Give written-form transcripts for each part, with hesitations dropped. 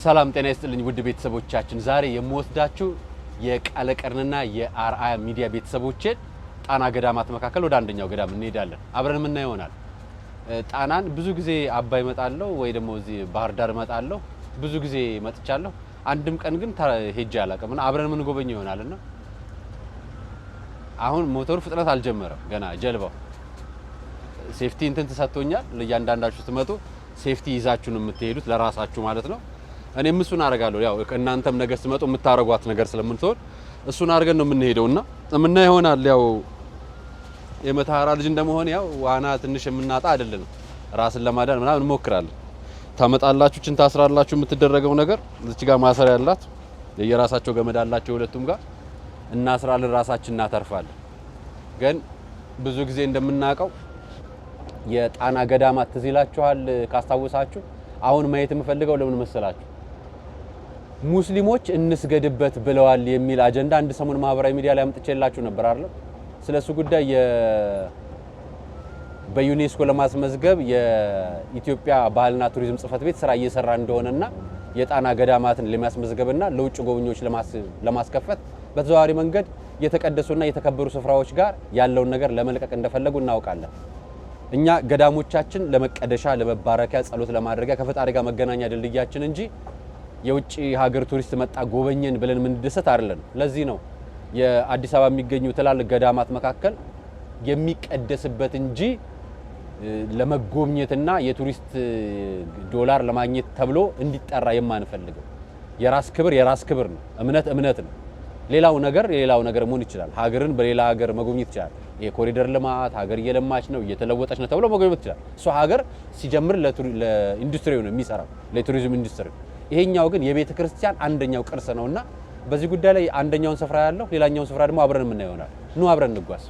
ሰላም ጤና ይስጥልኝ ውድ ቤተሰቦቻችን ዛሬ የምወስዳችሁ የቃለቀርንና የአርአያ ሚዲያ ቤተሰቦችን ጣና ገዳማት መካከል ወደ አንደኛው ገዳም እንሄዳለን አብረን ምን ይሆናል ጣናን ብዙ ጊዜ አባይ መጣለው ወይ ደግሞ እዚ ባህር ዳር መጣለው ብዙ ጊዜ መጥቻለሁ አንድም ቀን ግን ሄጄ አላቀምና አብረን ምን ጎበኝ ይሆናልና አሁን ሞተሩ ፍጥነት አልጀመረም ገና ጀልባው ሴፍቲ እንትን ተሰጥቶኛል ለእያንዳንዳችሁ ትመጡ ሴፍቲ ይዛችሁ ነው የምትሄዱት ለራሳችሁ ማለት ነው እኔ ምሱን አረጋለሁ ያው እናንተም ነገር ስመጡ የምታረጓት ነገር ስለምንተው እሱን አርገን ነው የምንሄደውና ምንና ይሆናል ያው የመታራ ልጅ እንደመሆን ያው ዋና ትንሽ የምናጣ አይደለም ራስን ለማዳን ምናምን እንሞክራለን ታመጣላችሁ ችን ታስራላችሁ የምትደረገው ነገር እዚህ ጋር ማሰሪያ ያላት የየራሳቸው ገመድ አላቸው ሁለቱም ጋር እናስራለን ራሳችን እናተርፋለን ግን ብዙ ጊዜ እንደምናቀው የጣና ገዳማት ትዝላችኋል ካስታወሳችሁ አሁን ማየት የምፈልገው ለምን መሰላችሁ ሙስሊሞች እንስገድበት ብለዋል የሚል አጀንዳ አንድ ሰሞን ማህበራዊ ሚዲያ ላይ አምጥቼላችሁ ነበር አይደል ስለሱ ጉዳይ በዩኔስኮ ለማስመዝገብ የኢትዮጵያ ባህልና ቱሪዝም ጽፈት ቤት ስራ እየሰራ እንደሆነና የጣና ገዳማትን ለማስመዝገብና ለውጭ ጎብኚዎች ለማስከፈት በተዘዋዋሪ መንገድ የተቀደሱና የተከበሩ ስፍራዎች ጋር ያለውን ነገር ለመልቀቅ እንደፈለጉ እናውቃለን እኛ ገዳሞቻችን ለመቀደሻ ለመባረኪያ ጸሎት ለማድረጊያ ከፈጣሪ ጋር መገናኛ ድልድያችን እንጂ የውጭ ሀገር ቱሪስት መጣ ጎበኘን ብለን ምን ደሰት አይደለም ለዚህ ነው የአዲስ አበባ የሚገኙ ትላልቅ ገዳማት መካከል የሚቀደስበት እንጂ ለመጎብኘትና የቱሪስት ዶላር ለማግኘት ተብሎ እንዲጠራ የማንፈልገው የራስ ክብር ነው እምነት ነው ሌላው ነገር መሆን ይችላል ሀገርን በሌላ ሀገር መጎብኘት ይችላል የኮሪደር ልማት ሀገር እየለማች ነው እየተለወጠች ነው ተብሎ መጎብኘት ይችላል እሱ ሀገር ሲጀምር ለኢንዱስትሪው ነው የሚሰራው ለቱሪዝም ኢንዱስትሪ ይሄኛው ግን የቤተ ክርስቲያን አንደኛው ቅርስ ነውና በዚህ ጉዳይ ላይ አንደኛውን ስፍራ ያለው ሌላኛውን ስፍራ ደግሞ አብረን ምን ይሆናል ኑ አብረን እንጓዝ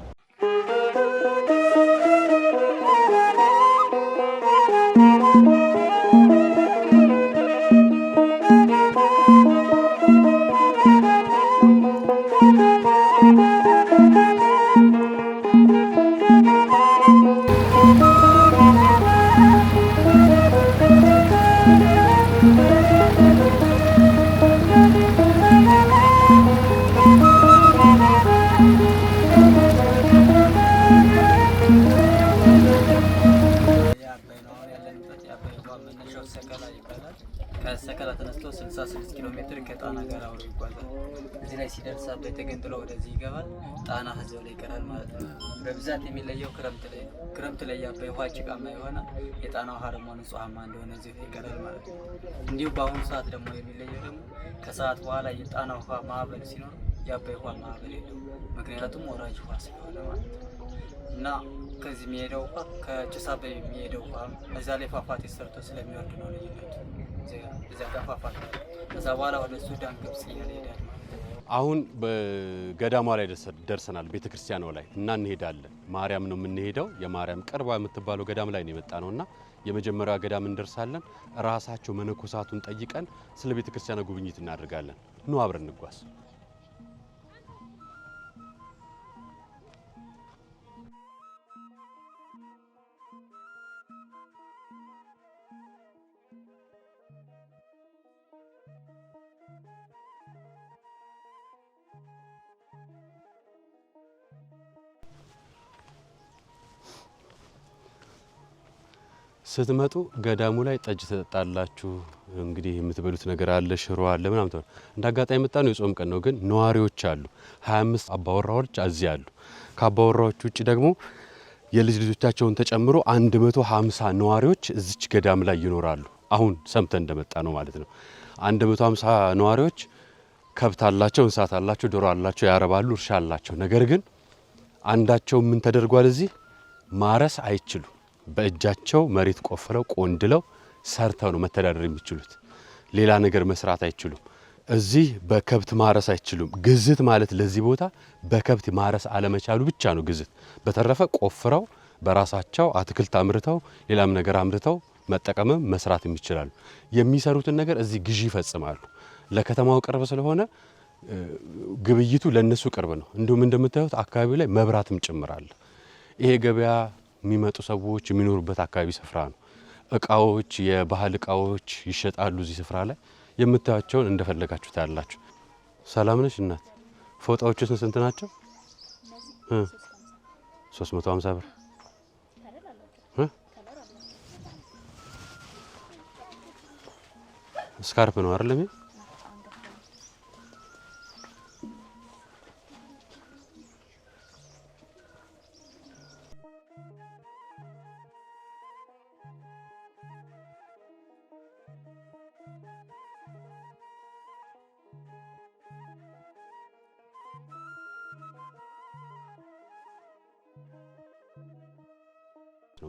ከሰከላ ተነስቶ 66 ኪሎ ሜትር ከጣና ጋር አብሮ ይጓዛል እዚህ ላይ ሲደርስ አባይ ተገንጥሎ ወደዚህ ይገባል ጣና ህዝብ ላይ ይቀራል ማለት ነው በብዛት የሚለየው ክረምት ላይ አባይ ውሃ ጭቃማ የሆነ የጣና ውሃ ደግሞ ንጹሃማ እንደሆነ እዚህ ይቀራል ማለት ነው እንዲሁ በአሁኑ ሰዓት ደግሞ የሚለየው ደግሞ ከሰዓት በኋላ የጣና ውሃ ማዕበል ሲኖር የአባይ ውሃ ማዕበል የለም ምክንያቱም ወራጅ ውሃ ስለሆነ ማለት ነው እና ከዚህ የሚሄደው ውሃ ከጭስ አባይ የሚሄደው ውሃ እዛ ላይ ፏፏቴ ሰርቶ ስለሚወርድ ነው ልዩነቱ እዛ ጋር ፏፏቴ ከዛ በኋላ ወደ ሱዳን ግብጽ ይሄዳል አሁን በገዳሟ ላይ ደርሰናል ቤተክርስቲያኗ ላይ እና እንሄዳለን ማርያም ነው የምንሄደው የማርያም ቅርባ የምትባለው ገዳም ላይ ነው የመጣነውና የመጀመሪያው ገዳም እንደርሳለን ራሳቸው መነኮሳቱን ጠይቀን ስለ ቤተክርስቲያኗ ጉብኝት እናደርጋለን ኑ አብረን እንጓዝ ስትመጡ ገዳሙ ላይ ጠጅ ተጠጣላችሁ እንግዲህ የምትበሉት ነገር አለ ሽሮ አለ ምናምን ተው እንዳጋጣሚ መጣ ነው የጾም ቀን ነው ግን ነዋሪዎች አሉ 25 አባወራዎች አዚ አሉ ከአባወራዎች ውጪ ደግሞ የልጅ ልጆቻቸውን ተጨምሮ 150 ነዋሪዎች እዚች ገዳም ላይ ይኖራሉ አሁን ሰምተን እንደመጣ ነው ማለት ነው 150 ነዋሪዎች ከብት አላቸው እንስሳት አላቸው ዶሮ አላቸው ያረባሉ እርሻ አላቸው ነገር ግን አንዳቸው ምን ተደርጓል እዚህ ማረስ አይችሉ በእጃቸው መሬት ቆፍረው ቆንድለው ሰርተው ነው መተዳደር የሚችሉት ሌላ ነገር መስራት አይችሉም እዚህ በከብት ማረስ አይችሉም ግዝት ማለት ለዚህ ቦታ በከብት ማረስ አለመቻሉ ብቻ ነው ግዝት በተረፈ ቆፍረው በራሳቸው አትክልት አምርተው ሌላም ነገር አምርተው መጠቀም መስራት የሚችላሉ የሚሰሩትን ነገር እዚህ ግዢ ይፈጽማሉ ለከተማው ቅርብ ስለሆነ ግብይቱ ለነሱ ቅርብ ነው እንደውም እንደምታዩት አካባቢው ላይ መብራትም ጭምራል ይሄ ገበያ የሚመጡ ሰዎች የሚኖሩበት አካባቢ ስፍራ ነው እቃዎች የባህል እቃዎች ይሸጣሉ እዚህ ስፍራ ላይ የምታዩቸውን እንደፈለጋችሁ ታያላችሁ። ሰላም ነሽ እናት? ፎጣዎቹ ስንት ናቸው? 350 ብር። ስካርፕ ነው አይደል?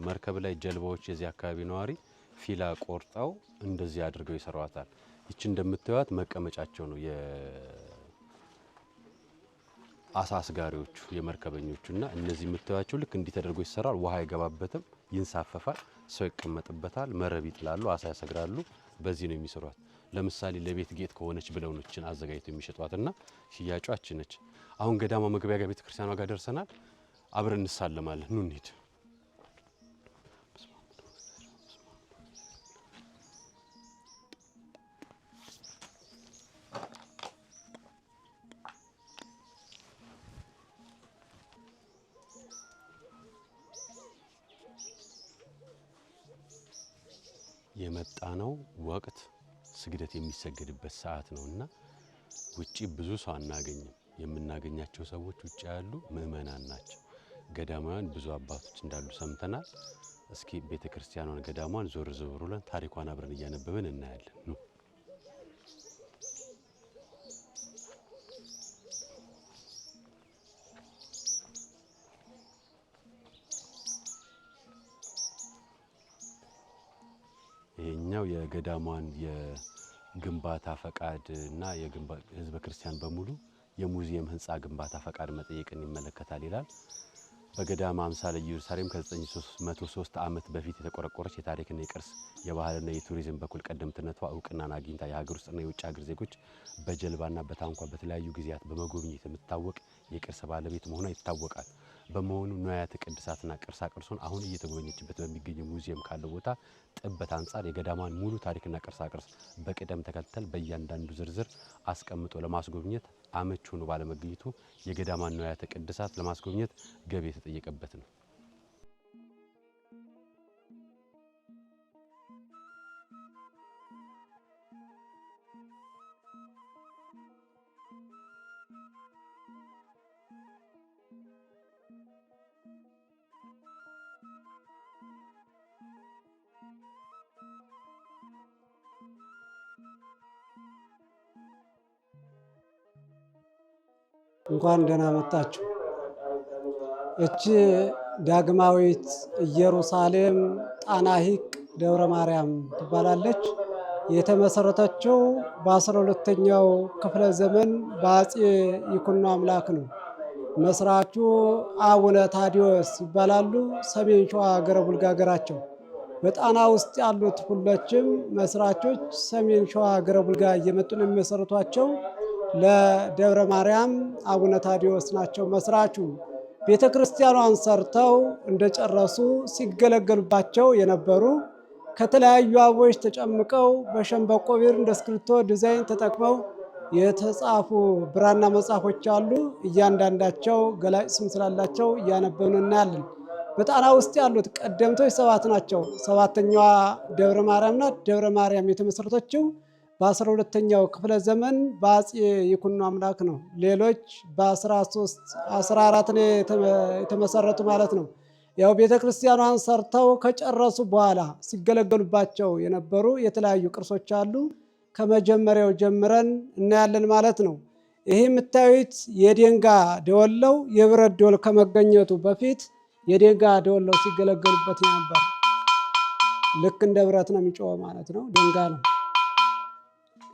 መርከብ ላይ ጀልባዎች የዚህ አካባቢ ነዋሪ ፊላ ቆርጠው እንደዚህ አድርገው ይሰራዋታል። ይቺ እንደምታዩት መቀመጫቸው ነው የአሳ አስጋሪዎቹ የመርከበኞቹና እነዚህ የምታዩቸው ልክ እንዲህ ተደርጎ ይሰራል። ውሃ አይገባበትም፣ ይንሳፈፋል፣ ሰው ይቀመጥበታል፣ መረብ ይጥላሉ፣ አሳ ያሰግራሉ። በዚህ ነው የሚሰሯት። ለምሳሌ ለቤት ጌጥ ከሆነች ብለው ነው እችን አዘጋጅተው የሚሸጧትና ሽያጯ እቺ ነች። አሁን ገዳማ መግቢያ ጋር ቤተክርስቲያኗ ጋር ደርሰናል። አብረን እንሳለማለን። ኑ እንሂድ። የመጣ ነው ወቅት ስግደት የሚሰገድበት ሰዓት ነውና ውጪ ብዙ ሰው አናገኝም። የምናገኛቸው ሰዎች ውጪ ያሉ ምእመናን ናቸው። ገዳማውያን ብዙ አባቶች እንዳሉ ሰምተናል። እስኪ ቤተክርስቲያኗን ገዳሟን ዞር ዞር ብለን ታሪኳን አብረን እያነበብን እናያለን ነው። ይሄኛው የገዳሟን የግንባታ ፈቃድ እና ህዝበ ክርስቲያን በሙሉ የሙዚየም ህንጻ ግንባታ ፈቃድ መጠየቅን ይመለከታል ይላል። በገዳማ አምሳለ ኢየሩሳሌም ከ903 ዓመት በፊት የተቆረቆረች የታሪክና የቅርስ የባህልና የቱሪዝም በኩል ቀደምትነቷ እውቅናን አግኝታ የሀገር ውስጥና የውጭ ሀገር ዜጎች በጀልባና በታንኳ በተለያዩ ጊዜያት በመጎብኘት የምትታወቅ የቅርስ ባለቤት መሆኗ ይታወቃል። በመሆኑ ንዋያተ ቅድሳትና ቅርሳ ቅርሱን አሁን እየተጎበኘችበት በሚገኘው ሙዚየም ካለው ቦታ ጥበት አንጻር የገዳማን ሙሉ ታሪክና ቅርሳ ቅርስ በቅደም ተከተል በእያንዳንዱ ዝርዝር አስቀምጦ ለማስጎብኘት አመች ሆኖ ባለመገኘቱ የገዳማን ንዋያተ ቅድሳት ለማስጎብኘት ገቢ የተጠየቀበት ነው። እንኳን ደህና መጣችሁ። እቺ ዳግማዊት ኢየሩሳሌም ጣና ሐይቅ ደብረ ማርያም ትባላለች። የተመሰረተችው በ12ኛው ክፍለ ዘመን በአፄ ይኩኖ አምላክ ነው። መስራቹ አቡነ ታዲዮስ ይባላሉ። ሰሜን ሸዋ ሀገረ ቡልጋ ሀገራቸው። በጣና ውስጥ ያሉት ሁሎችም መስራቾች ሰሜን ሸዋ ሀገረ ቡልጋ እየመጡ ነው የሚመሰርቷቸው። ለደብረ ማርያም አቡነ ታዲዮስ ናቸው መስራቹ። ቤተ ክርስቲያኗን ሰርተው እንደጨረሱ ሲገለገሉባቸው የነበሩ ከተለያዩ አበቦች ተጨምቀው በሸንበቆ ብዕር እንደ እስክሪብቶ ዲዛይን ተጠቅመው የተጻፉ ብራና መጽሐፎች አሉ። እያንዳንዳቸው ገላጭ ስም ስላላቸው እያነበብን እናያለን። በጣና ውስጥ ያሉት ቀደምቶች 7 ናቸው። 7ኛዋ ደብረ ማርያም ናት። ደብረ ማርያም የተመሰረተችው በ12ኛው ክፍለ ዘመን በአፄ ይኩኖ አምላክ ነው። ሌሎች በ14 ነው የተመሰረቱ ማለት ነው። ያው ቤተክርስቲያኗን ሰርተው ከጨረሱ በኋላ ሲገለገሉባቸው የነበሩ የተለያዩ ቅርሶች አሉ። ከመጀመሪያው ጀምረን እናያለን ማለት ነው። ይህ የምታዩት የደንጋ ደወለው የብረት ደወል ከመገኘቱ በፊት የደንጋ ደወለው ሲገለገሉበት ነበር። ልክ እንደ ብረት ነው የሚጮኸው ማለት ነው። ደንጋ ነው።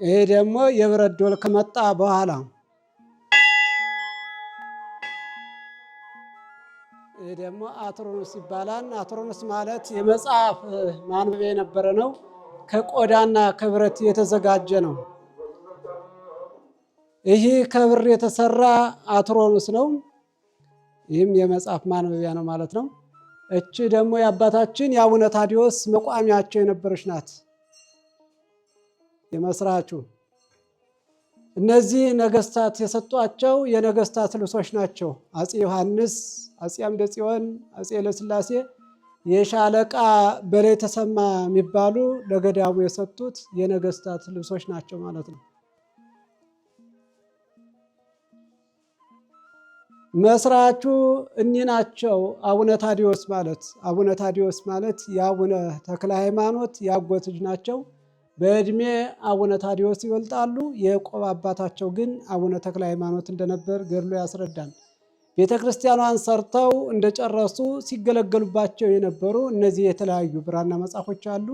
ይሄ ደግሞ የብረት ደወል ከመጣ በኋላ ይሄ ደግሞ አትሮኖስ ይባላል። አትሮኖስ ማለት የመጽሐፍ ማንበቢያ የነበረ ነው። ከቆዳና ከብረት የተዘጋጀ ነው። ይህ ከብር የተሰራ አትሮኖስ ነው። ይህም የመጽሐፍ ማንበቢያ ነው ማለት ነው። እቺ ደግሞ የአባታችን የአቡነ ታዲዮስ መቋሚያቸው የነበረች ናት። የመስራቹ። እነዚህ ነገስታት የሰጧቸው የነገስታት ልብሶች ናቸው። አፄ ዮሐንስ፣ አፄ አምደ ጽዮን፣ አፄ ኃይለሥላሴ፣ የሻለቃ በላይ ተሰማ የሚባሉ ለገዳሙ የሰጡት የነገስታት ልብሶች ናቸው ማለት ነው። መስራቹ እኒህ ናቸው። አቡነ ታዲዮስ ማለት የአቡነ ተክለ ሃይማኖት የአጎት ልጅ ናቸው። በዕድሜ አቡነ ታዲዮስ ይበልጣሉ። የያዕቆብ አባታቸው ግን አቡነ ተክለ ሃይማኖት እንደነበር ገድሉ ያስረዳል። ቤተ ክርስቲያኗን ሰርተው እንደጨረሱ ሲገለገሉባቸው የነበሩ እነዚህ የተለያዩ ብራና መጽሐፎች አሉ።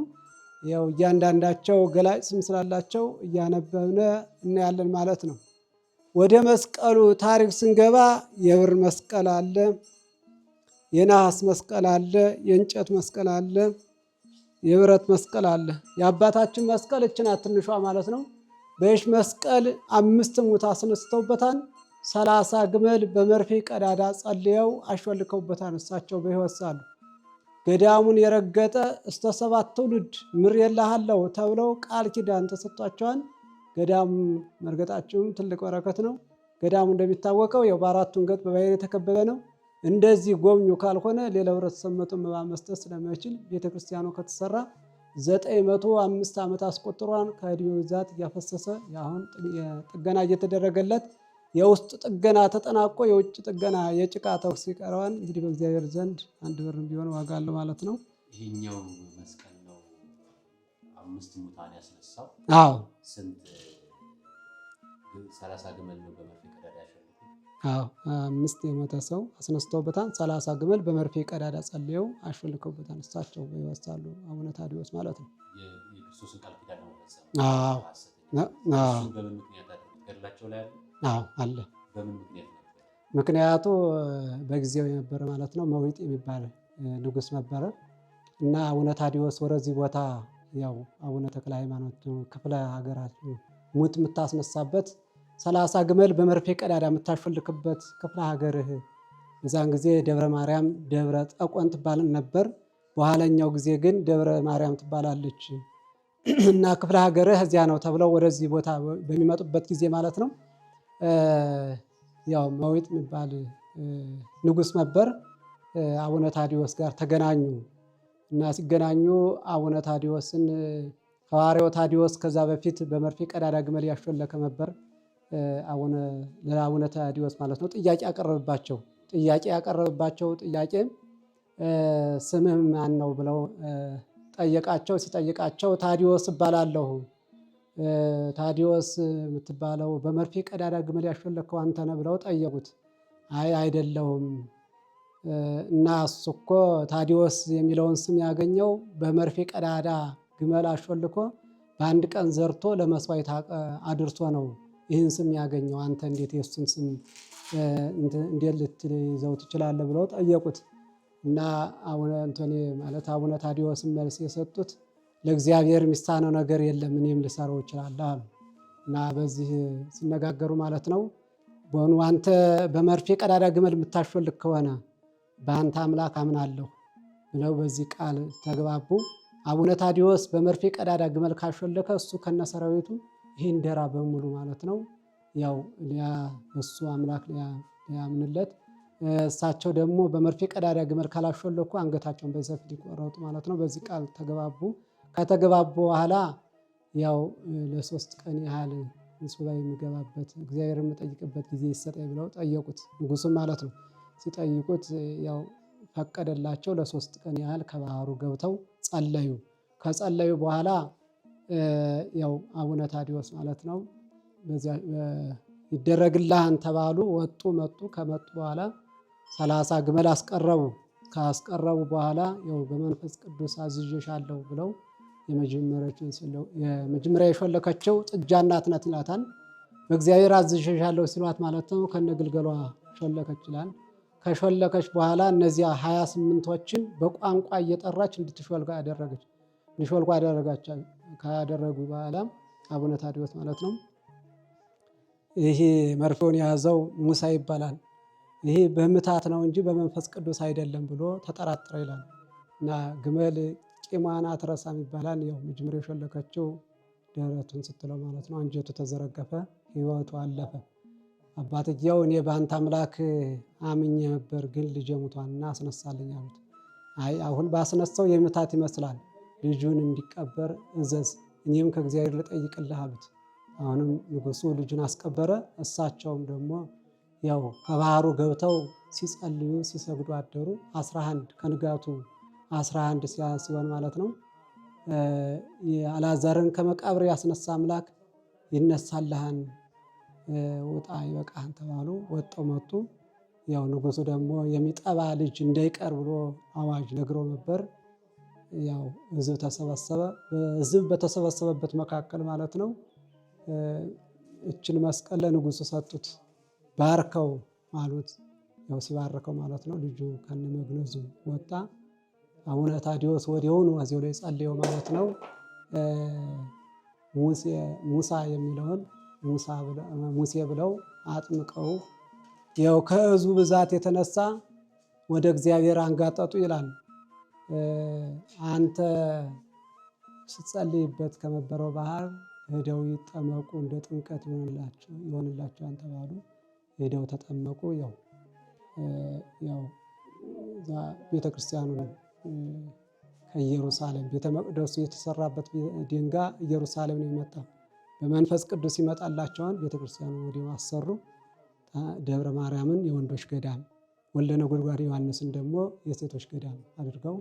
ያው እያንዳንዳቸው ገላጭ ስም ስላላቸው እያነበብን እናያለን ማለት ነው። ወደ መስቀሉ ታሪክ ስንገባ የብር መስቀል አለ፣ የነሐስ መስቀል አለ፣ የእንጨት መስቀል አለ፣ የብረት መስቀል አለ። የአባታችን መስቀል እች ናት ትንሿ ማለት ነው። በይሽ መስቀል 5 ሙት አስነስተውበታል። 30 ግመል በመርፌ ቀዳዳ ጸልየው አሾልከውበታል። እሳቸው በሕይወት ሳሉ ገዳሙን የረገጠ እስከ 7 ትውልድ ምሬልሃለሁ ተብለው ቃል ኪዳን ተሰጥቷቸዋል። ገዳሙ መርገጣቸውም ትልቅ በረከት ነው። ገዳሙ እንደሚታወቀው ያው በአራቱም ገጥ በባህር የተከበበ ነው። እንደዚህ ጎብኙ ካልሆነ ሌላው ህብረተሰብ መቶ መባ መስጠት ስለማይችል ቤተክርስቲያኑ ከተሰራ 905 ዓመት አስቆጥሯን። ከዕድሜው ብዛት እያፈሰሰ አሁን ጥገና እየተደረገለት የውስጥ ጥገና ተጠናቆ የውጭ ጥገና የጭቃ ተኩስ ይቀረዋል። እንግዲህ በእግዚአብሔር ዘንድ 1 ብር ቢሆን ዋጋ አለው ማለት ነው። ይሄኛው መስቀል ነው 5 ሙታን ያስነሳው። አዎ ስንት 30 ግመል ነው በመርፌ ቀዳዳ ያሸለኩት። አዎ 5 የሞተ ሰው አስነስተውበታል። 30 ግመል በመርፌ ቀዳዳ ጸልየው አሾልከውበታል። እሳቸው በሕይወት ሳሉ አቡነ ታዲዮስ ማለት ነው። የክርስቶስን ቃል ኪዳን ነው ፈጸመ። አዎ አዎ። በምን ምክንያት ገድላቸው ላይ አለ? አዎ አለ። በምን ምክንያት ነው? ምክንያቱ በጊዜው የነበረ ማለት ነው መዊጥ የሚባል ንጉስ ነበረ እና አቡነ ታዲዮስ ወደዚህ ቦታ ያው አቡነ ተክለ ሃይማኖት ክፍለ ሀገራት ሙት የምታስነሳበት 30 ግመል በመርፌ ቀዳዳ የምታሾልክበት ክፍለ ሀገርህ በዛን ጊዜ ደብረ ማርያም ደብረ ጠቆን ትባል ነበር። በኋላኛው ጊዜ ግን ደብረ ማርያም ትባላለች እና ክፍለ ሀገርህ እዚያ ነው ተብለው ወደዚህ ቦታ በሚመጡበት ጊዜ ማለት ነው ያው መዊጥ የሚባል ንጉስ ነበር። አቡነ ታዲዮስ ጋር ተገናኙ እና ሲገናኙ አቡነ ታዲዮስን ሐዋርያው ታዲዮስ ከዛ በፊት በመርፌ ቀዳዳ ግመል ያሾለከ ነበር። ለአቡነ ታዲዮስ ማለት ነው ጥያቄ ያቀረበባቸው ጥያቄ ስምህ ማን ነው ብለው ጠየቃቸው። ሲጠይቃቸው ታዲዮስ እባላለሁ። ታዲዮስ የምትባለው በመርፌ ቀዳዳ ግመል ያሾለከው አንተ ነህ ብለው ጠየቁት። አይ አይደለሁም፣ እና እሱ እኮ ታዲዮስ የሚለውን ስም ያገኘው በመርፌ ቀዳዳ ግመል አሾልኮ በአንድ ቀን ዘርቶ ለመስዋዕት አድርሶ ነው ይህን ስም ያገኘው። አንተ እንዴት የሱን ስም እንዴት ልትይዘው ትችላለህ ብለው ጠየቁት። እና አቡነ ታዲዮስ መልስ የሰጡት ለእግዚአብሔር የሚሳነው ነገር የለም እኔም ልሰራው እችላለሁ አሉ። እና በዚህ ሲነጋገሩ ማለት ነው በሆኑ አንተ በመርፌ ቀዳዳ ግመል የምታሾልክ ከሆነ በአንተ አምላክ አምናለሁ ብለው በዚህ ቃል ተግባቡ። አቡነ ታዲዮስ በመርፌ ቀዳዳ ግመል ካሾለከ እሱ ከነሰራዊቱ ይህን ደራ በሙሉ ማለት ነው ያው እሱ አምላክ ሊያምንለት፣ እሳቸው ደግሞ በመርፌ ቀዳዳ ግመል ካላሾለኩ አንገታቸውን በሰይፍ ሊቆረጡ ማለት ነው። በዚህ ቃል ተግባቡ። ከተግባቡ በኋላ ያው ለ3 ቀን ያህል ሱባኤ የሚገባበት እግዚአብሔር የምጠይቅበት ጊዜ ይሰጠኝ ብለው ጠየቁት፣ ንጉሱም ማለት ነው። ሲጠይቁት ያው ፈቀደላቸው። ለ3 ቀን ያህል ከባህሩ ገብተው ጸለዩ። ከጸለዩ በኋላ ያው አቡነ ታዲዮስ ማለት ነው በዚያ ይደረግልሃን ተባሉ። መጡ። ከመጡ በኋላ 30 ግመል አስቀረቡ። ካስቀረቡ በኋላ ያው በመንፈስ ቅዱስ አዝዤሻለሁ ብለው የመጀመሪያ የሾለከችው ጥጃ እናት ናት ይላታል። በእግዚአብሔር አዝዤሻለሁ ሲሏት ማለት ነው ከነግልገሏ ሾለከች ይላል። ከሾለከች በኋላ እነዚያ 28ቶችን በቋንቋ እየጠራች እንዲሾልኩ አደረጋቸው። ካደረጉ በኋላ አቡነ ታዲዮስ ማለት ነው ይሄ መርፌውን የያዘው ሙሳ ይባላል፣ ይሄ በምታት ነው እንጂ በመንፈስ ቅዱስ አይደለም ብሎ ተጠራጥረ ይላል። እና ግመል ቂሟን አትረሳም ይባላል። ያው መጀመሪያ የሾለከችው ደረቱን ስትለው ማለት ነው። አንጀቱ ተዘረገፈ፣ ህይወቱ አለፈ። አባትየው እኔ በአንተ አምላክ አምኜ ነበር፣ ግን ልጄ ሙቷልና አስነሳልኝ አሉት። አይ አሁን ባስነሳው የምታት ይመስላል፣ ልጁን እንዲቀበር እዘዝ፣ እኔም ከእግዚአብሔር ልጠይቅልህ አሉት። አሁንም ንጉሱ ልጁን አስቀበረ። እሳቸውም ደግሞ ያው ከባህሩ ገብተው ሲጸልዩ ሲሰግዱ አደሩ። 11 ከንጋቱ 11 ሲሆን ማለት ነው አልዓዛርን ከመቃብር ያስነሳ አምላክ ይነሳልሃን፣ ውጣ ይበቃህን ተባሉ። ወጣው መጡ። ያው ንጉሱ ደግሞ የሚጠባ ልጅ እንዳይቀር ብሎ አዋጅ ነግሮ ነበር። ያው ህዝብ ተሰበሰበ። ህዝብ በተሰበሰበበት መካከል ማለት ነው እችን መስቀል ለንጉሱ ሰጡት። ባርከው አሉት። ያው ሲባርከው ማለት ነው ልጁ ከነመግነዙ ወጣ። አቡነ ታዲዮስ ወዲያውኑ እዚያው ላይ ጸልየው ማለት ነው ሙሳ የሚለውን ሙሴ ብለው አጥምቀው ያው ከህዝቡ ብዛት የተነሳ ወደ እግዚአብሔር አንጋጠጡ ይላል። አንተ ስትጸልይበት ከነበረው ባህር ሄደው ይጠመቁ እንደ ጥምቀት ይሆንላቸው ተባሉ። ሄደው ተጠመቁ። ያው ቤተክርስቲያኑ ከኢየሩሳሌም ቤተ መቅደሱ የተሰራበት ድንጋይ ኢየሩሳሌም ነው የመጣ። በመንፈስ ቅዱስ ይመጣላቸዋል። ቤተክርስቲያኑ ወዲያው አሰሩ። ደብረ ማርያምን የወንዶች ገዳም፣ ወልደ ነጎድጓድ ዮሐንስን ደግሞ የሴቶች ገዳም አድርገው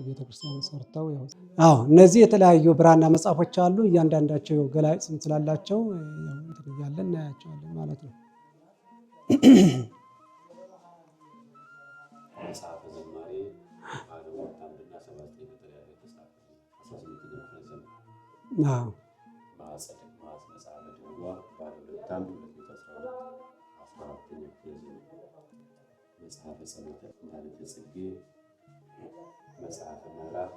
ቤተክርስቲያኑ ሰርተው እነዚህ የተለያዩ ብራና መጽሐፎች አሉ። እያንዳንዳቸው ገላጭ ስም ስላላቸው እያለን እናያቸዋለን ማለት ነው። መጽሐፈ ጸሎተ ማኅሌተ ጽጌ፣ መጽሐፈ ምዕራፍ፣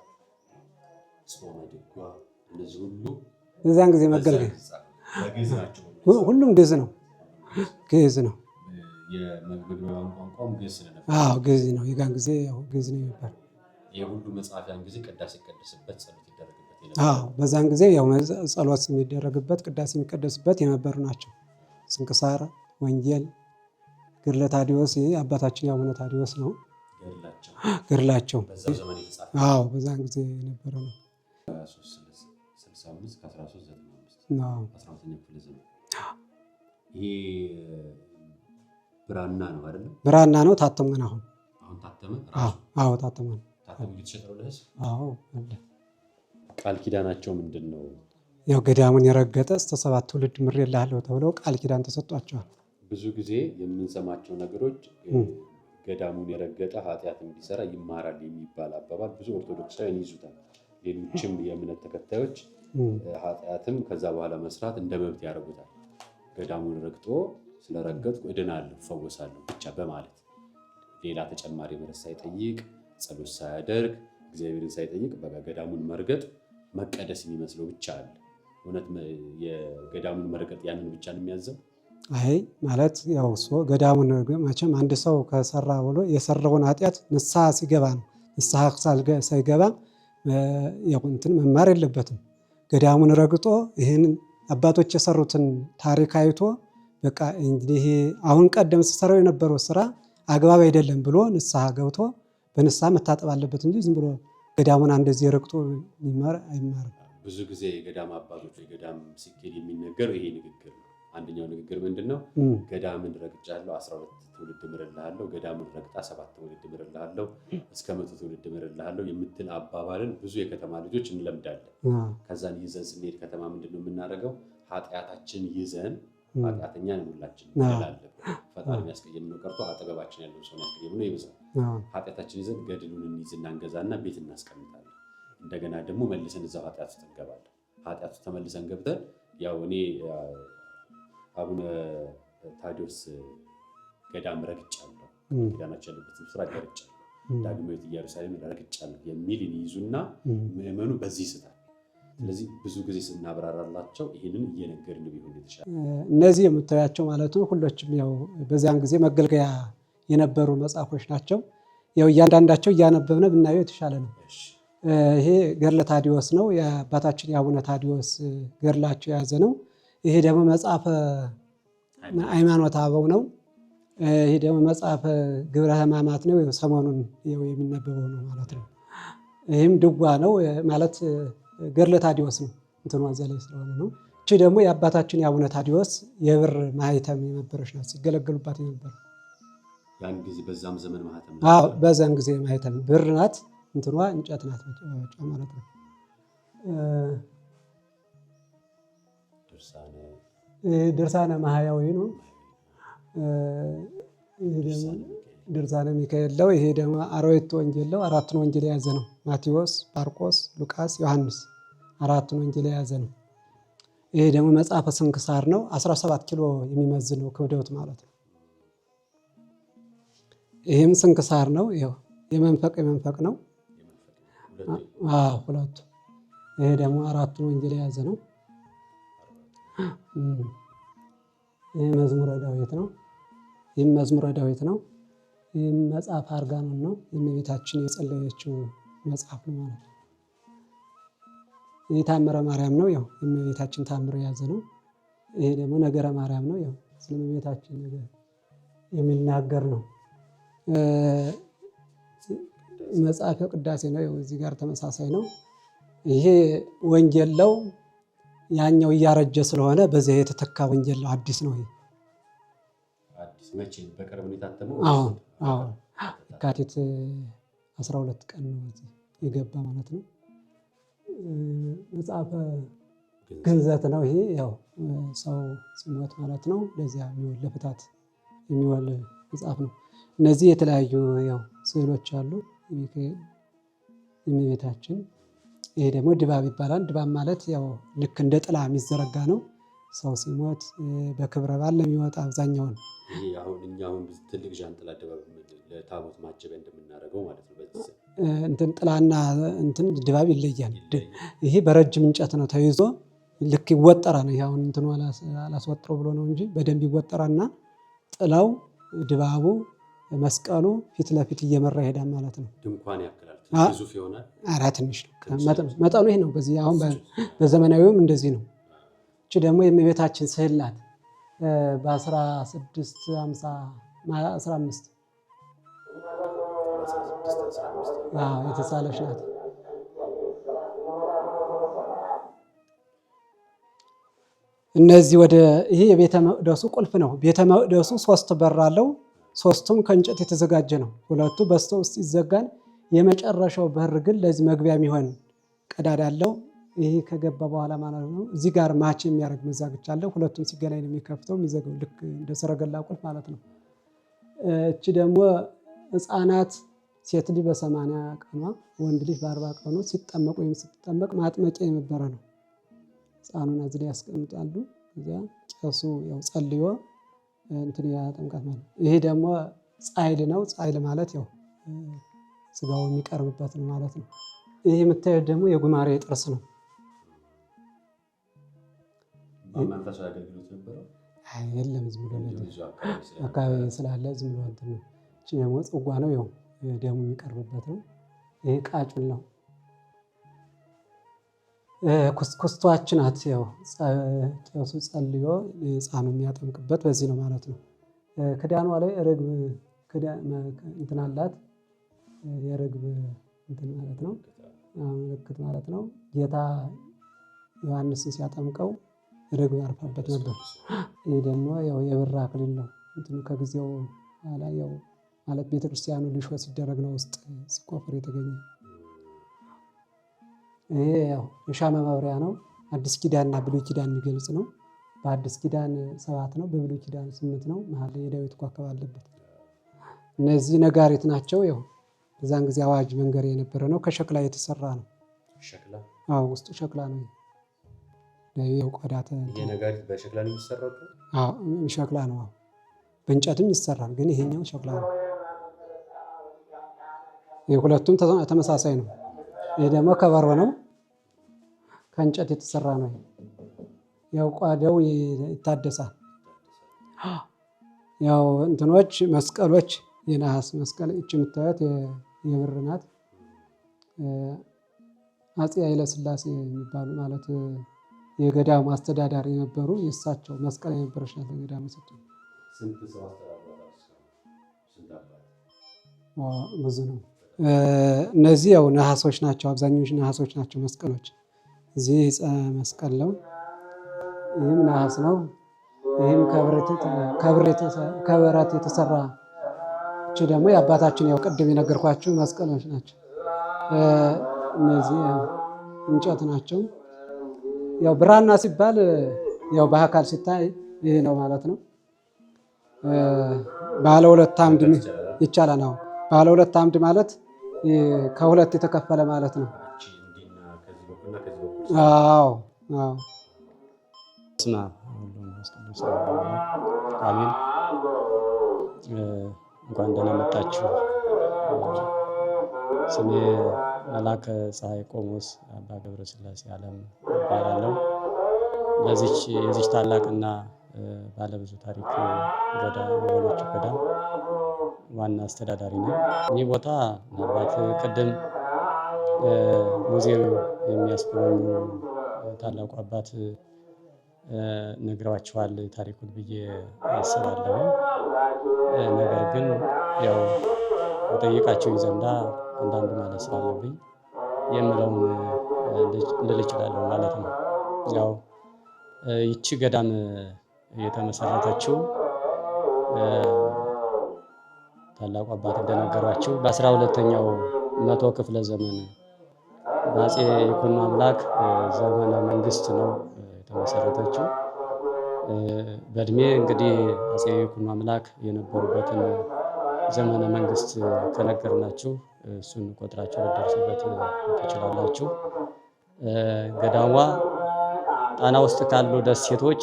ጾመ ድጓ እነዚህ ሁሉ በዚያን ጊዜ መገልገያ ሁሉም ግዕዝ ነው። ግዕዝ ነው። የመግቢያ ቋንቋም ግዕዝ ስለነበር ግዕዝ ነው። የጋን ጊዜ ግዕዝ ነው የሚባል የሁሉ መጽሐፍ ያን ጊዜ ቅዳሴ ይቀደስበት ጸሎት ይደረግበት በዛን ጊዜ ጸሎት የሚደረግበት ቅዳሴ የሚቀደስበት የነበሩ ናቸው። ስንክሳር፣ ወንጌል፣ ገድለ ታዲዮስ አባታችን የአቡነ ታዲዮስ ነው ገድላቸው። በዛን ጊዜ የነበረ ነው። 1365 ከ1395 ይሄ ብራና ነው አይደል? ብራና ነው። ታተመን። አሁን ታተመ። ታተመን። ታተመ እየተሸጠ ነው ለህዝብ። አለ። ቃል ኪዳናቸው ምንድን ነው? ያው ገዳሙን የረገጠ እስከ 7 ትውልድ ምሬልሃለሁ ተብለው ቃል ኪዳን ተሰጧቸዋል። ብዙ ጊዜ የምንሰማቸው ነገሮች ገዳሙን የረገጠ ኃጢአት እንዲሰራ ይማራል የሚባል አባባል ብዙ ኦርቶዶክሳውያን ይዙታል። ሌሎችም የእምነት ተከታዮች ኃጢአትም ከዛ በኋላ መስራት እንደ መብት ያደርጉታል። ገዳሙን ረግጦ ስለረገጥኩ እድናለሁ እፈወሳለሁ ብቻ በማለት ሌላ ተጨማሪ ምሕረት ሳይጠይቅ ጸሎት ሳያደርግ እግዚአብሔርን ሳይጠይቅ በቃ ገዳሙን መርገጥ መቀደስ የሚመስለው ብቻ አለ። እውነት የገዳሙን መርገጥ ያንን ብቻ ነው የሚያዘው? አይ ማለት ያው ገዳሙን መቼም አንድ ሰው ከሰራ ብሎ የሰራውን ኃጢአት ንስሐ ሲገባ ነው። ንስሐ ሳይገባ መማር የለበትም። ገዳሙን ረግጦ ይህን አባቶች የሰሩትን ታሪክ አይቶ በቃ እንግዲህ አሁን ቀደም ሲሰራው የነበረው ስራ አግባብ አይደለም ብሎ ንስሐ ገብቶ በንስሐ መታጠብ አለበት እንጂ ዝም ብሎ ገዳሙን እንደዚህ ረግጦ ይማር አይማርም። ብዙ ጊዜ የገዳም አባቶች የገዳም ሲኬድ የሚነገረው ይሄ ንግግር ነው። አንደኛው ንግግር ምንድነው? ገዳምን ረግጫለሁ 12 ትውልድ ምርልሃለሁ፣ ገዳምን ረግጣ 7 ትውልድ ምርልሃለሁ፣ እስከ 100 ትውልድ ምርልሃለሁ የምትል አባባልን ብዙ የከተማ ልጆች እንለምዳለን። ከዛን ይዘን ስንሄድ ከተማ ምንድነው የምናደርገው? ኃጢአታችን ይዘን ኃጢአተኛን ሁላችን እንላለን። ፈጣሪ የሚያስቀየምነው ቀርቶ አጠገባችን ያለው ሰው የሚያስቀየምነው ይብዛል። ኃጢአታችን ይዘን ገድሉን እንይዝና እንገዛና ቤት እናስቀምጣለን። እንደገና ደግሞ መልሰን እዛው ኃጢአት ውስጥ እንገባለን። ኃጢአት ውስጥ ተመልሰን ገብተን ያው እኔ አቡነ ታዲዮስ ገዳም ረግጫለሁ፣ ኪዳናቸው ያለበትን ስራ ረግጫለሁ፣ ዳግማዊት ኢየሩሳሌም ረግጫለሁ የሚል ይይዙና ምዕመኑ በዚህ ይስታል። ስለዚህ ብዙ ጊዜ ስናብራራላቸው ይህንን እየነገርን ቢሆን የተሻለ። እነዚህ የምታያቸው ማለት ነው ሁሎችም ያው በዚያን ጊዜ መገልገያ የነበሩ መጽሐፎች ናቸው። ያው እያንዳንዳቸው እያነበብነ ብናየው የተሻለ ነው። ይሄ ገድለ ታዲዎስ ነው። የአባታችን የአቡነ ታዲዎስ ገድላቸው የያዘ ነው። ይሄ ደግሞ መጽሐፈ ሃይማኖተ አበው ነው። ይሄ ደግሞ መጽሐፈ ግብረ ሕማማት ነው። ሰሞኑን የሚነበበው ነው ማለት ነው። ይህም ድጓ ነው ማለት ገድለ ታዲዎስ ነው። እንትኗ ዘላይ ስለሆነ ነው። እቺ ደግሞ የአባታችን የአቡነ ታዲዎስ የብር ማህተም የነበረች ናት፣ ሲገለገሉባት የነበረ ያን ጊዜ በዛም ዘመን ማህተም። አዎ በዛም ጊዜ ማህተም ብር ናት። እንትኗ እንጨት ናት ማለት ነው። ድርሳነ ማህያዊ ነው። ድርሳነ ሚካኤል ነው። ይሄ ደግሞ አርባዕቱ ወንጌል ነው። አራቱን ወንጌል የያዘ ነው። ማቴዎስ፣ ማርቆስ፣ ሉቃስ፣ ዮሐንስ አራቱን ወንጌል የያዘ ነው። ይሄ ደግሞ መጽሐፈ ስንክሳር ነው። 17 ኪሎ የሚመዝን ነው ክብደቱ ማለት ነው። ይህም ስንክሳር ነው። ይኸው የመንፈቅ ነው። ሁለቱ። ይሄ ደግሞ አራቱን ወንጌል የያዘ ነው። ይህ መዝሙረ ዳዊት ነው። ይህም መዝሙረ ዳዊት ነው። ይህም መጽሐፍ አርጋኖን ነው። የእመቤታችን የጸለየችው መጽሐፍ ነው ማለት ነው። ይህ ታምረ ማርያም ነው። ያው የእመቤታችን ታምር የያዘ ነው። ይሄ ደግሞ ነገረ ማርያም ነው። ያው ስለ እመቤታችን ነገር የሚናገር ነው። መጽሐፈ ቅዳሴ ነው። ያው እዚህ ጋር ተመሳሳይ ነው። ይሄ ወንጌል ነው። ያኛው እያረጀ ስለሆነ በዚህ የተተካ ወንጌል ነው። አዲስ ነው። ይሄ አዲስ መቼ በቅርብ ነው የታተመው? አዎ የካቲት 12 ቀን ነው የገባ ማለት ነው። መጽሐፈ ግንዘት ነው። ይሄ ያው ሰው ሲሞት ማለት ነው ለዚያ የሚውል ለፍታት የሚውል መጽሐፍ ነው። እነዚህ የተለያዩ ያው ስዕሎች አሉ የሚካኤል የእመቤታችን። ይሄ ደግሞ ድባብ ይባላል። ድባብ ማለት ያው ልክ እንደ ጥላ የሚዘረጋ ነው። ሰው ሲሞት በክብረ በዓል የሚወጣ አብዛኛውን አሁን ትልቅ ዣንጥላ ድባብ ለታቦት ማጀቢያ እንደምናደርገው ማለት ነው። በዚህ እንትን ጥላና እንትን ድባብ ይለያል። ይሄ በረጅም እንጨት ነው ተይዞ ልክ ይወጠራል። ይሄ አሁን እንትኑ አላስወጥረው ብሎ ነው እንጂ በደንብ ይወጠራልና ጥላው ድባቡ መስቀሉ ፊት ለፊት እየመራ ይሄዳል ማለት ነው። ድንኳን ያክላል። ግዙፍ ይሆናል። ትንሽ ነው መጠኑ። ይሄ ነው። በዚህ አሁን በዘመናዊውም እንደዚህ ነው። እቺ ደግሞ የእመቤታችን ስዕል ናት። በ1615 የተሳለች ናት። እነዚህ ይሄ የቤተ መቅደሱ ቁልፍ ነው። ቤተ መቅደሱ 3 በር አለው። 3ቱም ከእንጨት የተዘጋጀ ነው። 2ቱ በስተ ውስጥ ይዘጋል። የመጨረሻው በር ግን ለዚህ መግቢያ የሚሆን ቀዳዳ አለው። ይሄ ከገባ በኋላ ማለት ነው እዚህ ጋር ማች የሚያደርግ መዛግቻ አለው። 2ቱም ሲገናኝ ነው የሚከፍተው የሚዘጋው፣ ልክ እንደ ሰረገላ ቁልፍ ማለት ነው። እቺ ደግሞ ሕፃናት ሴት ልጅ በ80 ቀኗ ወንድ ልጅ በ40 ቀኑ ሲጠመቅ ወይም ስትጠመቅ ማጥመቂያ የነበረ ነው። ሕፃኑን እዚህ ላይ ያስቀምጣሉ። እዚያ ቄሱ ያው ጸልዮ እንትን ያጠምቃት ማለት ነው። ይሄ ደግሞ ጻይል ነው። ጻይል ማለት ያው ስጋው የሚቀርብበት ነው ማለት ነው። ይሄ የምታዩት ደግሞ የጉማሬ ጥርስ ነው። መንፈሳዊ አገልግሎት ነበረው? የለም ዝም ብሎ አካባቢ ስላለ ዝም ብሎ እንትን ነው። እቺ ደግሞ ጽዋ ነው። ያው ደሙ የሚቀርብበት ነው። ይሄ ቃጭል ነው። ኩስኩስቷች ናት። ያው ቄሱ ጸልዮ ሕፃኑ የሚያጠምቅበት በዚህ ነው ማለት ነው። ክዳኗ ላይ ርግብ እንትን አላት። የርግብ እንትን ማለት ነው፣ ምልክት ማለት ነው። ጌታ ዮሐንስን ሲያጠምቀው ርግብ አርፋበት ነበር። ይህ ደግሞ ያው የብር አክሊል ነው። እንትኑ ከጊዜው ኋላ ያው ማለት ቤተክርስቲያኑ ሊሾ ሲደረግ ነው ውስጥ ሲቆፍር የተገኘ። ይሄ ያው የሻማ ማብሪያ ነው። አዲስ ኪዳንና ብሉይ ኪዳን የሚገልጽ ነው። በአዲስ ኪዳን 7 ነው፣ በብሉይ ኪዳን 8 ነው። መሀል ላይ የዳዊት ኮከብ አለበት። እነዚህ ነጋሪት ናቸው። ያው በዛን ጊዜ አዋጅ መንገር የነበረ ነው። ከሸክላ የተሰራ ነው። ሸክላ? አዎ ውስጡ ሸክላ ነው። ያው ቆዳ ነጋሪት በሸክላ ነው የሚሰራው? አዎ ሸክላ ነው። አዎ በእንጨትም ይሰራል፣ ግን ይሄኛው ሸክላ ነው። ሁለቱም ተመሳሳይ ነው። ይሄ ደግሞ ከበሮ ነው። ከእንጨት የተሰራ ነው። ያው ቆዳው ይታደሳል። ያው እንትኖች መስቀሎች የነሐስ መስቀል እቺ የምታዩት የብር ናት። አፄ ኃይለሥላሴ የሚባሉ ማለት የገዳሙ አስተዳዳሪ የነበሩ የእሳቸው መስቀል የነበረች ናት። ገዳሙ ብዙ ነው። እነዚህ ያው ነሐሶች ናቸው። አብዛኞቹ ነሐሶች ናቸው መስቀሎች። እዚህ መስቀል ነው። ይህም ነሐስ ነው። ይህም ከብረት የተሰራ እቺ ደግሞ የአባታችን ያው ቅድም የነገርኳችሁ መስቀሎች ናቸው። እነዚህ እንጨት ናቸው። ያው ብራና ሲባል ያው በአካል ሲታይ ይሄ ነው ማለት ነው። ባለ ሁለት አምድ ይቻላል ነው። ባለ ሁለት አምድ ማለት ከሁለት የተከፈለ ማለት ነው። አዎ አዎ። ስማ አሜን። እንኳን ደህና መጣችሁ። ስሜ መላከ ፀሐይ ቆሞስ አባ ገብረ ሥላሴ ዓለም እባላለሁ። የዚች ታላቅና ባለብዙ ታሪክ ገዳም የሆነችው ገዳም ዋና አስተዳዳሪ ነኝ። ይህ ቦታ ምናልባት ቅድም ሙዚየም የሚያስጎበኙ ታላቁ አባት ነግረዋችኋል ታሪኩን ብዬ አስባለሁ። ነገር ግን ያው በጠየቃቸው ዘንዳ አንዳንድ ማለት ስላለብኝ የምለውን ልል እችላለሁ ማለት ነው። ያው ይቺ ገዳም የተመሰረተችው ታላቁ አባት እንደነገሯቸው በ12ኛው መቶ ክፍለ ዘመን በአፄ ይኩኖ አምላክ ዘመነ መንግስት ነው የተመሰረተችው። በእድሜ እንግዲህ አፄ ይኩኖ አምላክ የነበሩበትን ዘመነ መንግስት ከነገርናችሁ እሱን ቆጥራችሁ ልትደርሱበት ትችላላችሁ። ገዳሟ ጣና ውስጥ ካሉ ደሴቶች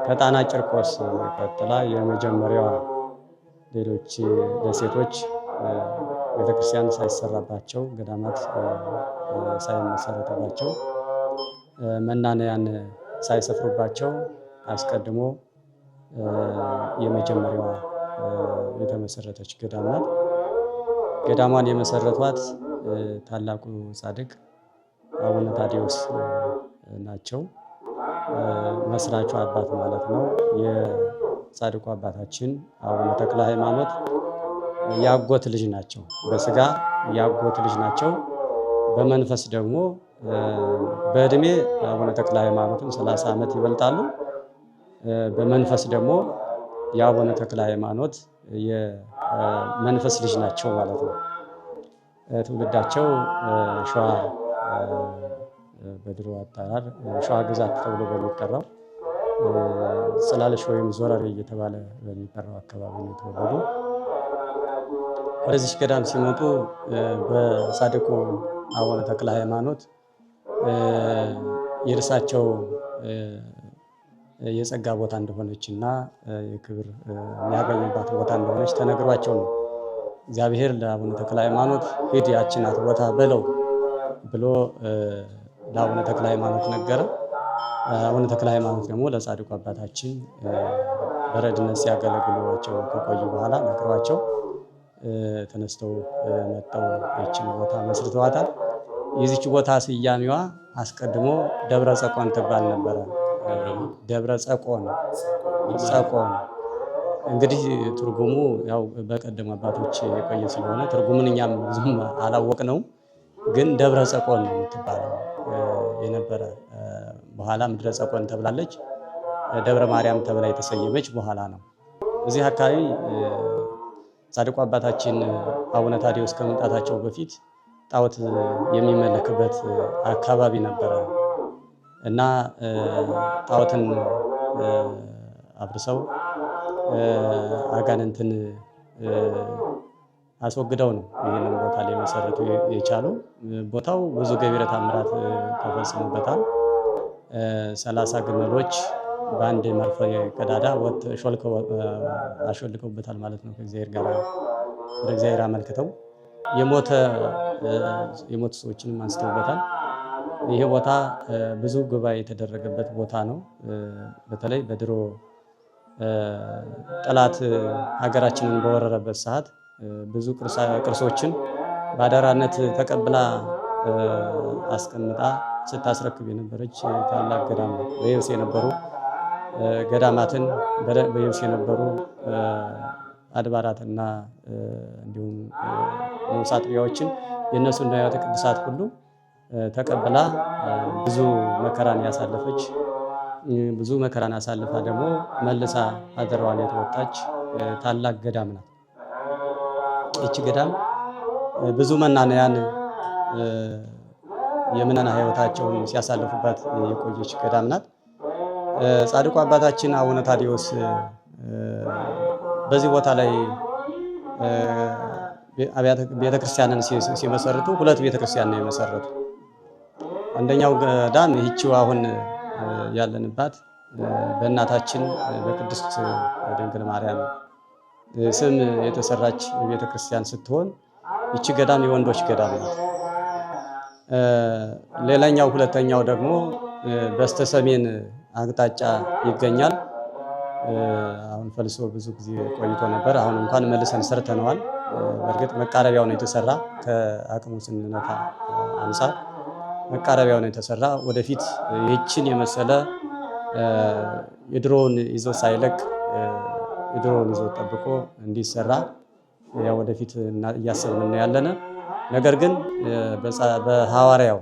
ከጣና ቂርቆስ ቀጥላ የመጀመሪያዋ፣ ሌሎች ደሴቶች ቤተክርስቲያን ሳይሰራባቸው ገዳማት ሳይመሰረቱባቸው መናንያን ሳይሰፍሩባቸው አስቀድሞ የመጀመሪያዋ የተመሰረተች ገዳም ናት። ገዳሟን የመሰረቷት ታላቁ ጻድቅ አቡነ ታዲዮስ ናቸው። መስራቹ አባት ማለት ነው። የጻድቁ አባታችን አቡነ ተክለ ሃይማኖት ያጎት ልጅ ናቸው። በስጋ ያጎት ልጅ ናቸው። በመንፈስ ደግሞ በእድሜ አቡነ ተክለ ሃይማኖትም 30 ዓመት ይበልጣሉ። በመንፈስ ደግሞ የአቡነ ተክለ ሃይማኖት የመንፈስ ልጅ ናቸው ማለት ነው። ትውልዳቸው ሸዋ፣ በድሮ አጠራር ሸዋ ግዛት ተብሎ በሚጠራው ጽላለሽ ወይም ዞረሬ እየተባለ በሚጠራው አካባቢ ነው የተወለዱ። ወደዚህ ገዳም ሲመጡ በጻድቁ አቡነ ተክለ ሃይማኖት የእርሳቸው የጸጋ ቦታ እንደሆነች እና የክብር የሚያገኙባት ቦታ እንደሆነች ተነግሯቸው ነው እግዚአብሔር ለአቡነ ተክለ ሃይማኖት ሂድ ያችን ናት ቦታ በለው ብሎ ለአቡነ ተክለ ሃይማኖት ነገረ። አቡነ ተክለ ሃይማኖት ደግሞ ለጻድቁ አባታችን በረድነት ሲያገለግሏቸው ከቆዩ በኋላ ነግሯቸው ተነስተው መጠው ይችን ቦታ መስርተዋታል። የዚች ቦታ ስያሜዋ አስቀድሞ ደብረ ጸቆን ትባል ነበረ። ደብረ ጸቆን እንግዲህ ትርጉሙ ያው በቀደሙ አባቶች የቆየ ስለሆነ ትርጉሙን እኛም ብዙም አላወቅነውም፣ ግን ደብረ ጸቆን ነው የምትባለው የነበረ። በኋላ ምድረ ጸቆን ተብላለች። ደብረ ማርያም ተብላ የተሰየመች በኋላ ነው። እዚህ አካባቢ ጻድቁ አባታችን አቡነ ታዲዮስ ከመምጣታቸው በፊት ጣዖት የሚመለክበት አካባቢ ነበረ እና ጣዖትን አፍርሰው አጋንንትን አስወግደው ነው ይህንን ቦታ ላይ መሰረቱ የቻሉ። ቦታው ብዙ ገቢረ ተአምራት ተፈጽሞበታል። 30 ግመሎች በአንድ መርፌ ቀዳዳ አሾልከውበታል ማለት ነው። ከእግዚአብሔር ጋር ወደ እግዚአብሔር አመልክተው የሞቱ ሰዎችንም አንስተውበታል። ይሄ ቦታ ብዙ ጉባኤ የተደረገበት ቦታ ነው። በተለይ በድሮ ጠላት ሀገራችንን በወረረበት ሰዓት ብዙ ቅርሶችን በአደራነት ተቀብላ አስቀምጣ ስታስረክብ የነበረች ታላቅ ገዳም ነው። በየብስ የነበሩ ገዳማትን በየብስ የነበሩ አድባራትና እንዲሁም ንዑስ አጥቢያዎችን የእነሱን ንዋያተ ቅድሳት ሁሉ ተቀብላ ብዙ መከራን ያሳለፈች ብዙ መከራን አሳልፋ ደግሞ መልሳ አደራዋን የተወጣች ታላቅ ገዳም ናት። ይቺ ገዳም ብዙ መናንያን የምነና ሕይወታቸውን ሲያሳልፉባት የቆየች ገዳም ናት። ጻድቁ አባታችን አቡነ ታዲዮስ በዚህ ቦታ ላይ ቤተክርስቲያንን ሲመሰርቱ ሁለት ቤተክርስቲያን ነው የመሰረቱ። አንደኛው ገዳም ይህቺው አሁን ያለንባት በእናታችን በቅድስት ድንግል ማርያም ስም የተሰራች ቤተክርስቲያን ስትሆን ይቺ ገዳም የወንዶች ገዳም ናት። ሌላኛው ሁለተኛው ደግሞ በስተሰሜን አቅጣጫ ይገኛል። አሁን ፈልሶ ብዙ ጊዜ ቆይቶ ነበር። አሁን እንኳን መልሰን ሰርተነዋል። በእርግጥ መቃረቢያው ነው የተሰራ ከአቅሙ ስንነካ አንፃር መቃረቢያው ነው የተሰራ። ወደፊት ይህችን የመሰለ የድሮውን ይዞ ሳይለቅ የድሮውን ይዞ ጠብቆ እንዲሰራ ያው ወደፊት እያሰብን ያለነ። ነገር ግን በሐዋርያው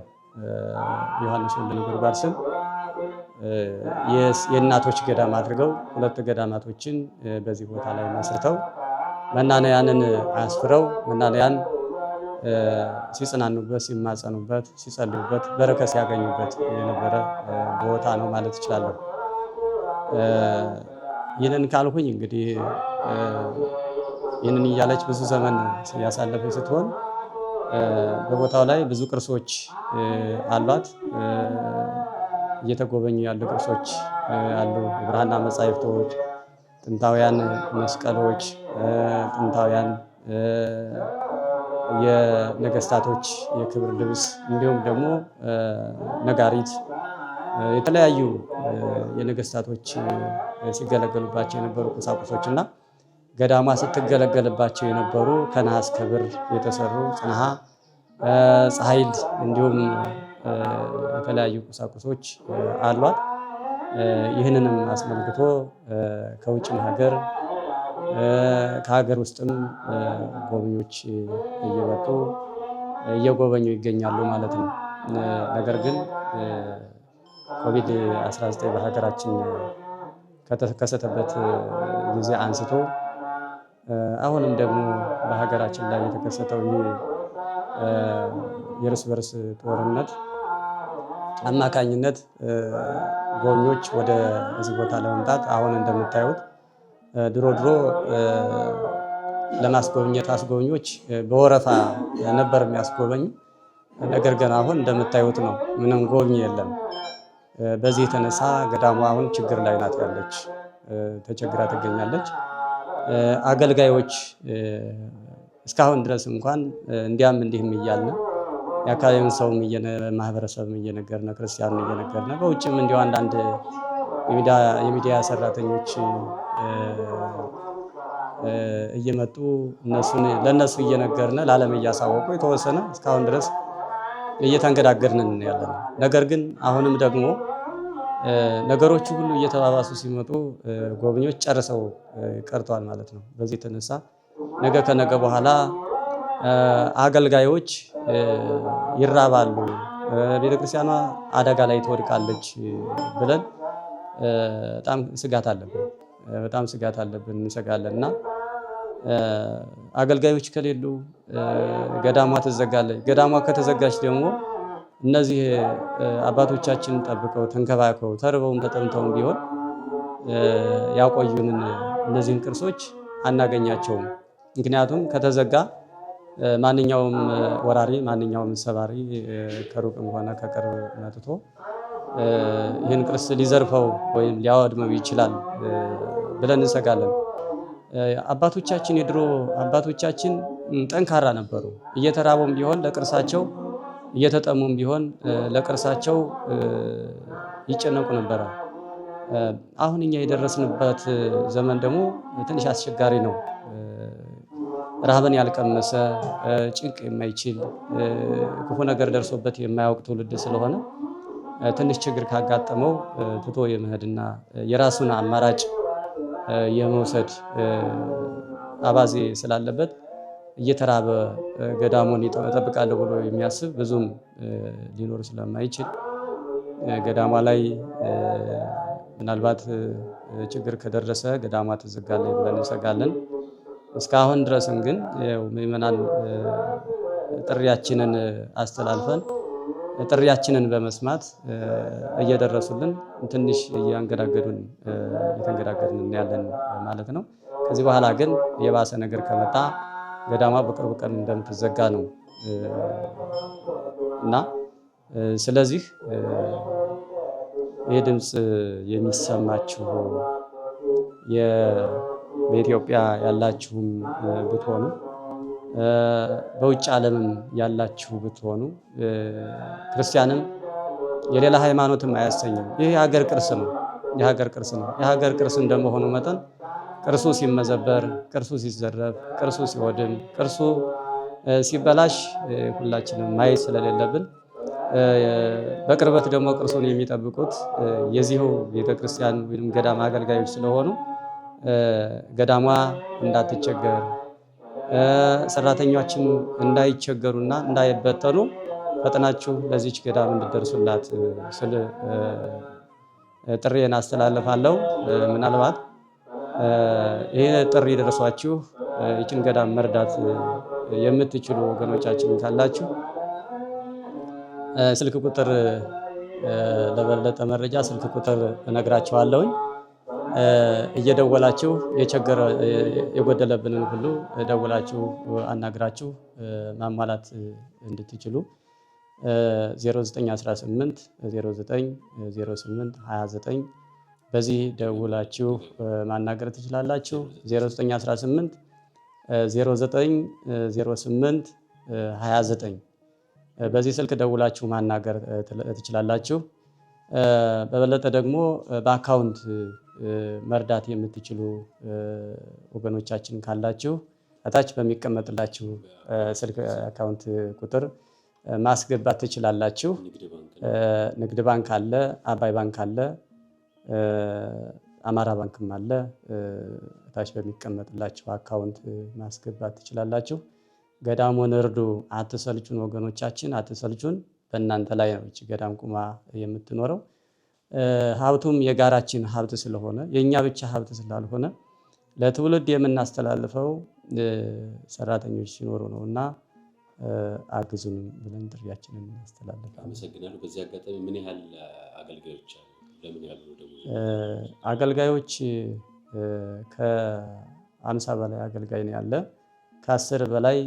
ዮሐንስ ወልደ ነጎድጓድ ስም የእናቶች ገዳም አድርገው ሁለት ገዳማቶችን በዚህ ቦታ ላይ መስርተው መናንያንን አስፍረው መናንያን ሲጽናኑበት፣ ሲማጸኑበት፣ ሲጸልዩበት፣ በረከት ሲያገኙበት የነበረ ቦታ ነው ማለት እችላለሁ። ይህንን ካልኩኝ እንግዲህ ይህንን እያለች ብዙ ዘመን ያሳለፈች ስትሆን በቦታው ላይ ብዙ ቅርሶች አሏት። እየተጎበኙ ያሉ ቅርሶች አሉ። የብራና መጻሕፍቶች፣ ጥንታውያን መስቀሎች፣ ጥንታውያን የነገስታቶች የክብር ልብስ እንዲሁም ደግሞ ነጋሪት፣ የተለያዩ የነገስታቶች ሲገለገሉባቸው የነበሩ ቁሳቁሶች እና ገዳሟ ስትገለገልባቸው የነበሩ ከነሐስ ከብር የተሰሩ ጽንሃ፣ ፀሐይል እንዲሁም የተለያዩ ቁሳቁሶች አሏት። ይህንንም አስመልክቶ ከውጭም ሀገር ከሀገር ውስጥም ጎብኞች እየመጡ እየጎበኙ ይገኛሉ ማለት ነው። ነገር ግን ኮቪድ-19 በሀገራችን ከተከሰተበት ጊዜ አንስቶ አሁንም ደግሞ በሀገራችን ላይ የተከሰተው ይህ የእርስ በርስ ጦርነት አማካኝነት ጎብኚዎች ወደ እዚህ ቦታ ለመምጣት አሁን እንደምታዩት ድሮ ለማስጎብኘት አስጎብኚዎች በወረፋ ነበር የሚያስጎበኙ። ነገር ግን አሁን እንደምታዩት ነው፣ ምንም ጎብኚ የለም። በዚህ የተነሳ ገዳሟ አሁን ችግር ላይ ናት ያለች፣ ተቸግራ ትገኛለች። አገልጋዮች እስካሁን ድረስ እንኳን እንዲያም እንዲህም እያልን የአካባቢውን ሰውም ማህበረሰብም እየነገርነ ክርስቲያኑን እየነገርነ በውጭም እንዲሁ አንዳንድ የሚዲያ ሰራተኞች እየመጡ ለእነሱ እየነገርነ ለዓለም እያሳወቁ የተወሰነ እስካሁን ድረስ እየተንገዳገድን ያለነው። ነገር ግን አሁንም ደግሞ ነገሮቹ ሁሉ እየተባባሱ ሲመጡ ጎብኚዎች ጨርሰው ቀርተዋል ማለት ነው። በዚህ የተነሳ ነገ ከነገ በኋላ አገልጋዮች ይራባሉ፣ ቤተክርስቲያኗ አደጋ ላይ ትወድቃለች ብለን በጣም ስጋት አለብን፣ እንሰጋለን እና አገልጋዮች ከሌሉ ገዳሟ ትዘጋለች። ገዳሟ ከተዘጋች ደግሞ እነዚህ አባቶቻችን ጠብቀው ተንከባክበው ተርበውም ተጠምተውም ቢሆን ያቆዩንን እነዚህን ቅርሶች አናገኛቸውም። ምክንያቱም ከተዘጋ ማንኛውም ወራሪ ማንኛውም ሰባሪ ከሩቅም ሆነ ከቅርብ መጥቶ ይህን ቅርስ ሊዘርፈው ወይም ሊያወድመው ይችላል ብለን እንሰጋለን። አባቶቻችን የድሮ አባቶቻችን ጠንካራ ነበሩ። እየተራቡም ቢሆን ለቅርሳቸው እየተጠሙም ቢሆን ለቅርሳቸው ይጨነቁ ነበረ። አሁን እኛ የደረስንበት ዘመን ደግሞ ትንሽ አስቸጋሪ ነው። ረሃብን ያልቀመሰ ጭንቅ የማይችል ክፉ ነገር ደርሶበት የማያውቅ ትውልድ ስለሆነ ትንሽ ችግር ካጋጠመው ትቶ የመሄድና የራሱን አማራጭ የመውሰድ አባዜ ስላለበት እየተራበ ገዳሙን እጠብቃለሁ ብሎ የሚያስብ ብዙም ሊኖር ስለማይችል ገዳሟ ላይ ምናልባት ችግር ከደረሰ ገዳሟ ትዘጋለች ብለን እንሰጋለን። እስካሁን ድረስም ግን ምዕመናን ጥሪያችንን አስተላልፈን ጥሪያችንን በመስማት እየደረሱልን ትንሽ እየተንገዳገድን ያለን ማለት ነው። ከዚህ በኋላ ግን የባሰ ነገር ከመጣ ገዳሟ በቅርብ ቀን እንደምትዘጋ ነው እና ስለዚህ ይህ ድምፅ የሚሰማችሁ በኢትዮጵያ ያላችሁም ብትሆኑ በውጭ ዓለምም ያላችሁ ብትሆኑ ክርስቲያንም የሌላ ሃይማኖትም አያሰኝም። ይህ የሀገር ቅርስ ነው። የሀገር ቅርስ እንደመሆኑ መጠን ቅርሱ ሲመዘበር፣ ቅርሱ ሲዘረፍ፣ ቅርሱ ሲወድም፣ ቅርሱ ሲበላሽ ሁላችንም ማየት ስለሌለብን በቅርበት ደግሞ ቅርሱን የሚጠብቁት የዚሁ ቤተክርስቲያን ወይም ገዳም አገልጋዮች ስለሆኑ ገዳሟ እንዳትቸገር ሰራተኞችም እንዳይቸገሩና እንዳይበተኑ ፈጥናችሁ ለዚች ገዳም እንድትደርሱላት ስል ጥሪዬን አስተላልፋለሁ። ምናልባት ይሄ ጥሪ ደርሷችሁ ይችን ገዳም መርዳት የምትችሉ ወገኖቻችን ካላችሁ ስልክ ቁጥር ለበለጠ መረጃ ስልክ ቁጥር እነግራችኋለሁ። እየደወላችሁ የጎደለብንን ሁሉ ደውላችሁ አናግራችሁ ማሟላት እንድትችሉ 0918 0908 29 በዚህ ደውላችሁ ማናገር ትችላላችሁ። 0918 0908 29 በዚህ ስልክ ደውላችሁ ማናገር ትችላላችሁ። በበለጠ ደግሞ በአካውንት መርዳት የምትችሉ ወገኖቻችን ካላችሁ እታች በሚቀመጥላችሁ ስልክ አካውንት ቁጥር ማስገባት ትችላላችሁ። ንግድ ባንክ አለ፣ አባይ ባንክ አለ፣ አማራ ባንክም አለ። እታች በሚቀመጥላችሁ አካውንት ማስገባት ትችላላችሁ። ገዳሙን እርዱ፣ አትሰልቹን ወገኖቻችን፣ አትሰልቹን። በእናንተ ላይ ነው እቺ ገዳም ቁማ የምትኖረው። ሀብቱም የጋራችን ሀብት ስለሆነ የኛ ብቻ ሀብት ስላልሆነ ለትውልድ የምናስተላልፈው ሰራተኞች ሲኖሩ ነውና አግዙንም ብለን ጥሪያችንን እናስተላልፋለን። አመሰግናለሁ። በዚህ አጋጣሚ ምን ያህል አገልጋዮች አሉ? ለምን ያህል ነው ደግሞ? አገልጋዮች ከ50 በላይ አገልጋይ ነው ያለ። ከ10 በላይ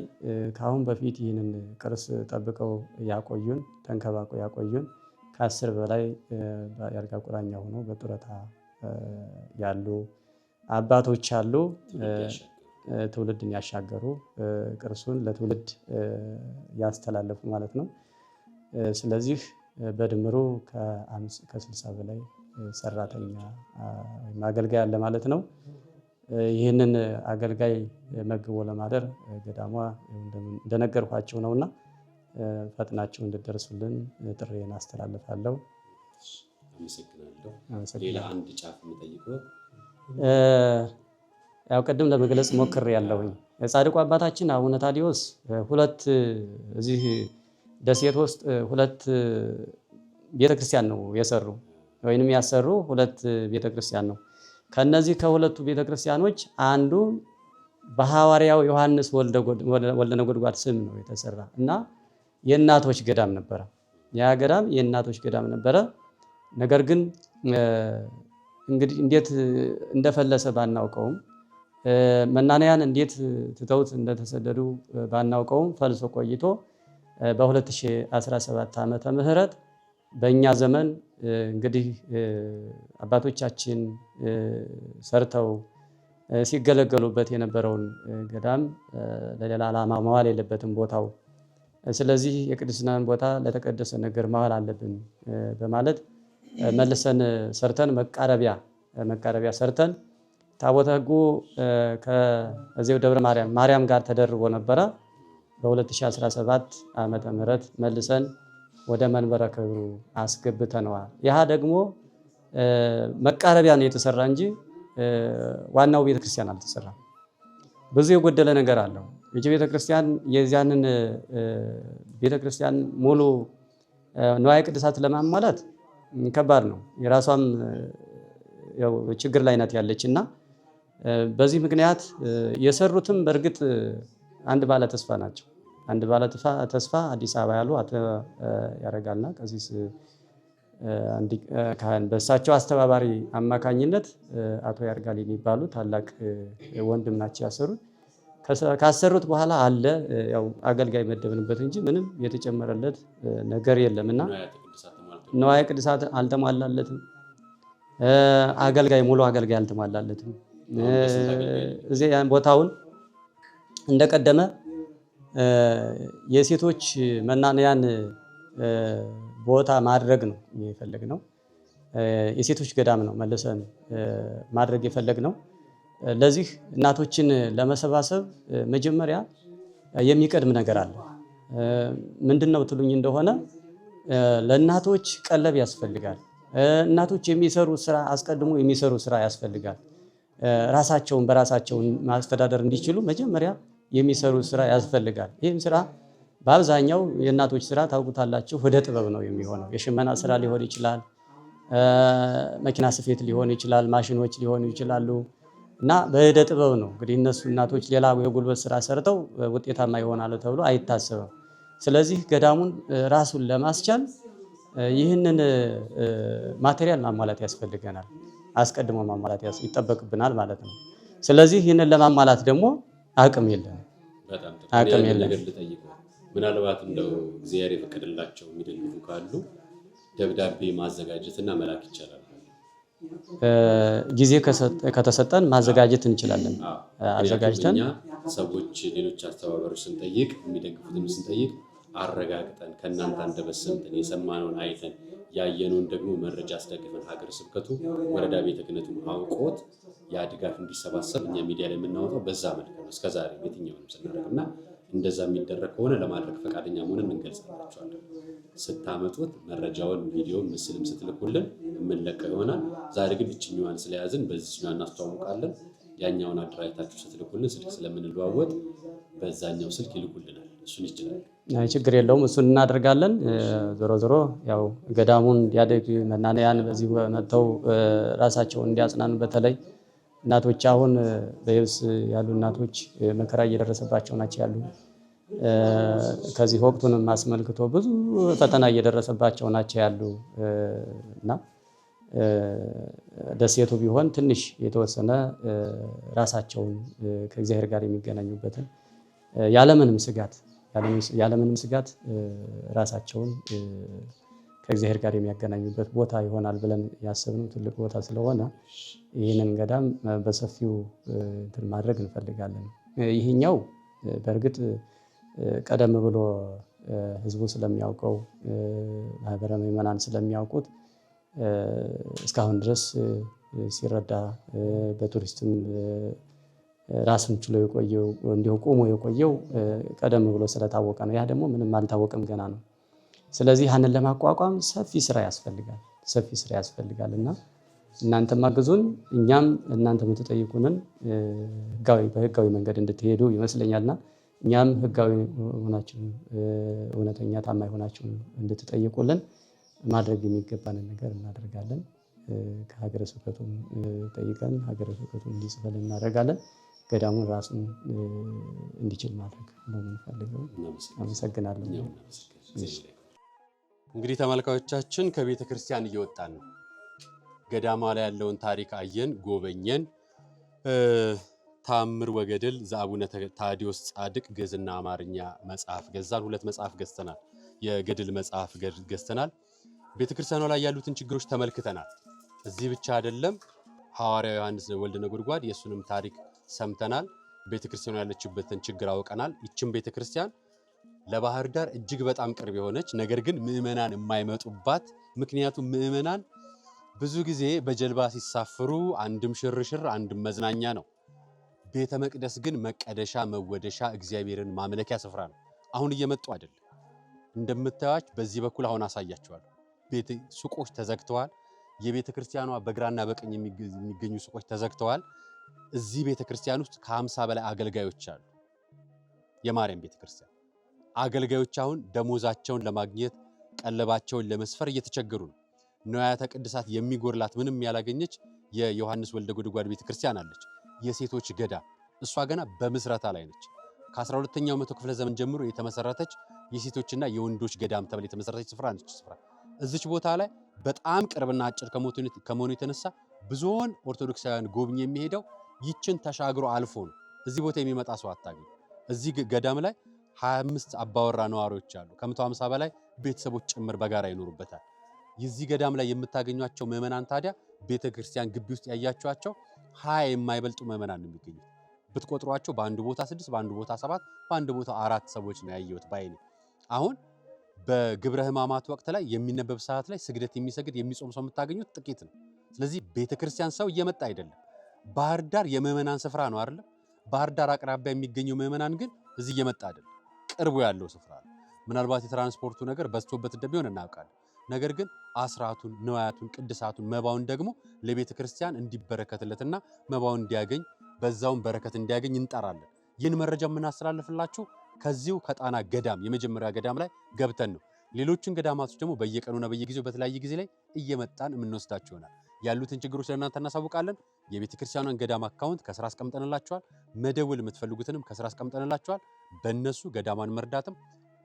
ከአሁን በፊት ይህንን ቅርስ ጠብቀው ያቆዩን ተንከባቀው ያቆዩን ከ10 በላይ የአልጋ ቁራኛ ሆኖ በጡረታ ያሉ አባቶች አሉ። ትውልድን ያሻገሩ ቅርሱን ለትውልድ ያስተላለፉ ማለት ነው። ስለዚህ በድምሩ ከ60 በላይ ሰራተኛ አገልጋይ አለ ማለት ነው። ይህንን አገልጋይ መግቦ ለማደር ገዳሟ እንደነገርኳቸው ነውና ፈጥናችሁ እንድትደርሱልን ጥሪዬን አስተላልፋለሁ። አመሰግናለሁ። ሌላ አንድ ጫፍ የምጠይቀው ያው ቅድም ለመግለጽ ሞክሬያለሁኝ። ጻድቁ አባታችን አቡነ ታዲዮስ እዚህ ደሴት ውስጥ 2 ቤተክርስቲያን ነው የሰሩ ወይንም ያሰሩ 2 ቤተክርስቲያን ነው። ከነዚህ ከ2ቱ ቤተክርስቲያኖች አንዱ በሐዋርያው ዮሐንስ ወልደ ነጎድጓድ ስም ነው የተሰራ እና የእናቶች ገዳም ነበረ። ያ ገዳም የእናቶች ገዳም ነበረ። ነገር ግን እንግዲህ እንዴት እንደፈለሰ ባናውቀውም መናንያን እንዴት ትተውት እንደተሰደዱ ባናውቀውም ፈልሶ ቆይቶ በ2017 ዓመተ ምህረት በእኛ ዘመን እንግዲህ አባቶቻችን ሰርተው ሲገለገሉበት የነበረውን ገዳም ለሌላ ዓላማ መዋል የለበትም ቦታው። ስለዚህ የቅድስናን ቦታ ለተቀደሰ ነገር ማዋል አለብን በማለት መልሰን ሰርተን መቃረቢያ ሰርተን ታቦተ ሕጉ ከዚያው ደብረ ማርያም ጋር ተደርቦ ነበረ። በ2017 ዓመተ ምህረት መልሰን ወደ መንበረ ክብሩ አስገብተነዋል። ያ ደግሞ መቃረቢያ ነው የተሰራ እንጂ ዋናው ቤተክርስቲያን አልተሰራም። ብዙ የጎደለ ነገር አለው። ይህች ቤተክርስቲያን የዚያንን ቤተክርስቲያን ሙሉ ንዋየ ቅድሳት ለማሟላት ከባድ ነው። የራሷም ችግር ላይ ናት ያለችና በዚህ ምክንያት የሰሩትም በእርግጥ አንድ ባለ ተስፋ ናቸው። አንድ ባለ ተስፋ አዲስ አበባ ያሉ አቶ ያረጋልና ቀሲስ ካህን በእሳቸው አስተባባሪ አማካኝነት አቶ ያርጋል የሚባሉ ታላቅ ወንድም ናቸው ያሰሩት። ካሰሩት በኋላ አለ ያው አገልጋይ መደብንበት እንጂ ምንም የተጨመረለት ነገር የለምና ንዋየ ቅድሳት አልተሟላለትም። ሙሉ አገልጋይ አልተሟላለትም። እዚህ ቦታውን እንደቀደመ የሴቶች መናንያን ቦታ ማድረግ ነው የፈለግነው። የሴቶች ገዳም ነው መልሰን ማድረግ የፈለግነው። ለዚህ እናቶችን ለመሰባሰብ መጀመሪያ የሚቀድም ነገር አለ። ምንድነው ትሉኝ እንደሆነ ለእናቶች ቀለብ ያስፈልጋል። እናቶች የሚሰሩ ስራ አስቀድሞ የሚሰሩ ስራ ያስፈልጋል። ራሳቸውን በራሳቸውን ማስተዳደር እንዲችሉ መጀመሪያ የሚሰሩ ስራ ያስፈልጋል። ይህም ስራ በአብዛኛው የእናቶች ስራ ታውቁታላችሁ፣ ወደ ጥበብ ነው የሚሆነው። የሽመና ስራ ሊሆን ይችላል፣ መኪና ስፌት ሊሆን ይችላል፣ ማሽኖች ሊሆኑ ይችላሉ እና በእደ ጥበብ ነው እንግዲህ እነሱ እናቶች ሌላ የጉልበት ስራ ሰርተው ውጤታማ ይሆናሉ ተብሎ አይታሰብም። ስለዚህ ገዳሙን ራሱን ለማስቻል ይህንን ማቴሪያል ማሟላት ያስፈልገናል። አስቀድሞ ማሟላት ይጠበቅብናል ማለት ነው። ስለዚህ ይህንን ለማሟላት ደግሞ አቅም የለም። አቅም የለም። ምናልባት እንደው እግዚአብሔር የፈቀደላቸው የሚደግፉ ካሉ ደብዳቤ ማዘጋጀትና መላክ ይቻላል። ጊዜ ከተሰጠን ማዘጋጀት እንችላለን። አዘጋጅተን ሰዎች ሌሎች አስተባባሪዎች ስንጠይቅ የሚደግፉትን ስንጠይቅ አረጋግጠን ከእናንተ አንደበት ሰምተን የሰማነውን አይተን ያየነውን ደግሞ መረጃ አስደግፈን ሀገረ ስብከቱ ወረዳ ቤተ ክህነቱን አውቆት ያ ድጋፍ እንዲሰባሰብ እኛ ሚዲያ ላይ የምናወጣው በዛ መልክ ነው። እስከዛሬ የትኛውንም ስናደርግና እንደዛ የሚደረግ ከሆነ ለማድረግ ፈቃደኛ መሆንን እንገልጽላቸዋለን። ስታመጡት መረጃውን ቪዲዮን ምስልም ስትልኩልን የምንለቀው ይሆናል። ዛሬ ግን እችኛዋን ስለያዝን በዚህኛዋ እናስተዋውቃለን። ያኛውን አደራጅታችሁ ስትልኩልን ስልክ ስለምንለዋወጥ በዛኛው ስልክ ይልኩልናል። እሱን ይችላል፣ ችግር የለውም። እሱን እናደርጋለን። ዞሮ ዞሮ ያው ገዳሙን እንዲያደግ መናንያን በዚህ መጥተው ራሳቸውን እንዲያጽናኑ፣ በተለይ እናቶች አሁን በየብስ ያሉ እናቶች መከራ እየደረሰባቸው ናቸው ያሉ። ከዚህ ወቅቱንም አስመልክቶ ብዙ ፈተና እየደረሰባቸው ናቸው ያሉ እና ደሴቱ ቢሆን ትንሽ የተወሰነ ራሳቸውን ከእግዚአብሔር ጋር የሚገናኙበትን ያለምንም ስጋት ራሳቸውን ከእግዚአብሔር ጋር የሚያገናኙበት ቦታ ይሆናል ብለን ያሰብነው ትልቅ ቦታ ስለሆነ ይህንን ገዳም በሰፊው እንትን ማድረግ እንፈልጋለን። ይህኛው በእርግጥ ቀደም ብሎ ህዝቡ ስለሚያውቀው ማህበረ ምዕመናን ስለሚያውቁት እስካሁን ድረስ ሲረዳ በቱሪስትም ራሱን ችሎ የቆየው እንዲሁ ቆሞ የቆየው ቀደም ብሎ ስለታወቀ ነው። ያ ደግሞ ምንም አልታወቀም ገና ነው። ስለዚህ ያንን ለማቋቋም ሰፊ ስራ ያስፈልጋል እና እናንተም አግዙን፣ እኛም እናንተ የምትጠይቁንን በህጋዊ መንገድ እንድትሄዱ ይመስለኛልና እኛም ህጋዊ ሆናችሁ እውነተኛ ታማኝ ሆናችሁ እንድትጠይቁልን ማድረግ የሚገባንን ነገር እናደርጋለን። ከሀገረ ስብከቱም ጠይቀን ሀገረ ስብከቱን እንዲጽፈልን እናደርጋለን። ገዳሙን ራሱን እንዲችል ማድረግ ነው የምንፈልገው። አመሰግናለሁ። እንግዲህ ተመልካዮቻችን ከቤተ ክርስቲያን እየወጣን ነው። ገዳማ ላይ ያለውን ታሪክ አየን፣ ጎበኘን። ታምር ወገድል ዘአቡነ ታዲዮስ ጻድቅ ግዕዝና አማርኛ መጽሐፍ ገዛን። 2 መጽሐፍ ገዝተናል። የገድል መጽሐፍ ገዝተናል። ቤተ ክርስቲያኗ ላይ ያሉትን ችግሮች ተመልክተናል። እዚህ ብቻ አይደለም፣ ሐዋርያው ዮሐንስ ወልደ ነጎድጓድ የሱንም ታሪክ ሰምተናል። ቤተ ክርስቲያኗ ያለችበትን ችግር አውቀናል። ይህችን ቤተ ክርስቲያን ለባህር ዳር እጅግ በጣም ቅርብ የሆነች ነገር ግን ምዕመናን የማይመጡባት፣ ምክንያቱም ምዕመናን ብዙ ጊዜ በጀልባ ሲሳፈሩ አንድም ሽርሽር አንድም መዝናኛ ነው። ቤተ መቅደስ ግን መቀደሻ መወደሻ እግዚአብሔርን ማምለኪያ ስፍራ ነው። አሁን እየመጡ አይደለም። እንደምታዩት በዚህ በኩል አሁን አሳያቸዋለሁ። ሱቆች ተዘግተዋል። የቤተ ክርስቲያኗ በግራና በቀኝ የሚገኙ ሱቆች ተዘግተዋል። እዚህ ቤተ ክርስቲያን ውስጥ ከ50 በላይ አገልጋዮች አሉ። የማርያም ቤተ ክርስቲያን አገልጋዮች አሁን ደሞዛቸውን ለማግኘት ቀለባቸውን ለመስፈር እየተቸገሩ ነው። ንዋያተ ቅድሳት የሚጎርላት ምንም ያላገኘች የዮሐንስ ወልደ ጉድጓድ ቤተ ክርስቲያን አለች። የሴቶች ገዳም እሷ ገና በምስረታ ላይ ነች። ከ12ኛው መቶ ክፍለ ዘመን ጀምሮ የተመሰረተች የሴቶችና የወንዶች ገዳም ተብላ የተመሰረተች ስፍራ ነች። እዚች ቦታ ላይ በጣም ቅርብና አጭር ከመሆኑ የተነሳ ብዙውን ኦርቶዶክሳውያን ጎብኝ የሚሄደው ይችን ተሻግሮ አልፎ ነው። እዚህ ቦታ የሚመጣ ሰው አታገኝ። እዚህ ገዳም ላይ 25 አባወራ ነዋሪዎች አሉ። ከ150 በላይ ቤተሰቦች ጭምር በጋራ ይኖሩበታል። የዚህ ገዳም ላይ የምታገኟቸው ምዕመናን ታዲያ ቤተክርስቲያን ግቢ ውስጥ ያያችኋቸው 20 የማይበልጡ ምዕመናን ነው የሚገኙት። ብትቆጥሯቸው በአንድ ቦታ 6፣ በአንድ ቦታ 7፣ በአንድ ቦታ 4 ሰዎች ነው ያየሁት ባይኔ። አሁን በግብረ ሕማማት ወቅት ላይ የሚነበብ ሰዓት ላይ ስግደት የሚሰግድ የሚጾም ሰው የምታገኙት ጥቂት ነው። ስለዚህ ቤተክርስቲያን ሰው እየመጣ አይደለም። ባህር ዳር የምዕመናን ስፍራ ነው አይደል? ባህር ዳር አቅራቢያ የሚገኘው ምዕመናን ግን እዚህ እየመጣ አይደለም። ቅርቡ ያለው ስፍራ ነው። ምናልባት የትራንስፖርቱ ነገር በዝቶበት እንደሚሆን እናውቃለን። ነገር ግን አስራቱን፣ ንዋያቱን፣ ቅድሳቱን፣ መባውን ደግሞ ለቤተ ክርስቲያን እንዲበረከትለትና መባውን እንዲያገኝ በዛውን በረከት እንዲያገኝ እንጠራለን። ይህን መረጃ የምናስተላልፍላችሁ ከዚሁ ከጣና ገዳም የመጀመሪያ ገዳም ላይ ገብተን ነው። ሌሎችን ገዳማቶች ደግሞ በየቀኑና በየጊዜው በተለያየ ጊዜ ላይ እየመጣን የምንወስዳቸው ይሆናል። ያሉትን ችግሮች ለእናንተ እናሳውቃለን። የቤተ ክርስቲያኗን ገዳም አካውንት ከስራ አስቀምጠንላችኋል። መደወል የምትፈልጉትንም ከስራ አስቀምጠንላችኋል። በእነሱ ገዳማን መርዳትም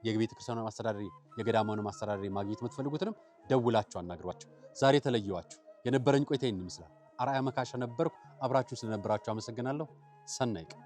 የቤተ ክርስቲያኗን አስተዳዳሪ የገዳማውን አስተዳዳሪ ማግኘት የምትፈልጉትንም ደውላችሁ አናግሯቸው። ዛሬ ተለየዋችሁ። የነበረኝ ቆይታ ይህን ይመስላል። አርአያ መካሻ ነበርኩ። አብራችሁ ስለነበራችሁ አመሰግናለሁ። ሰናይ ቀን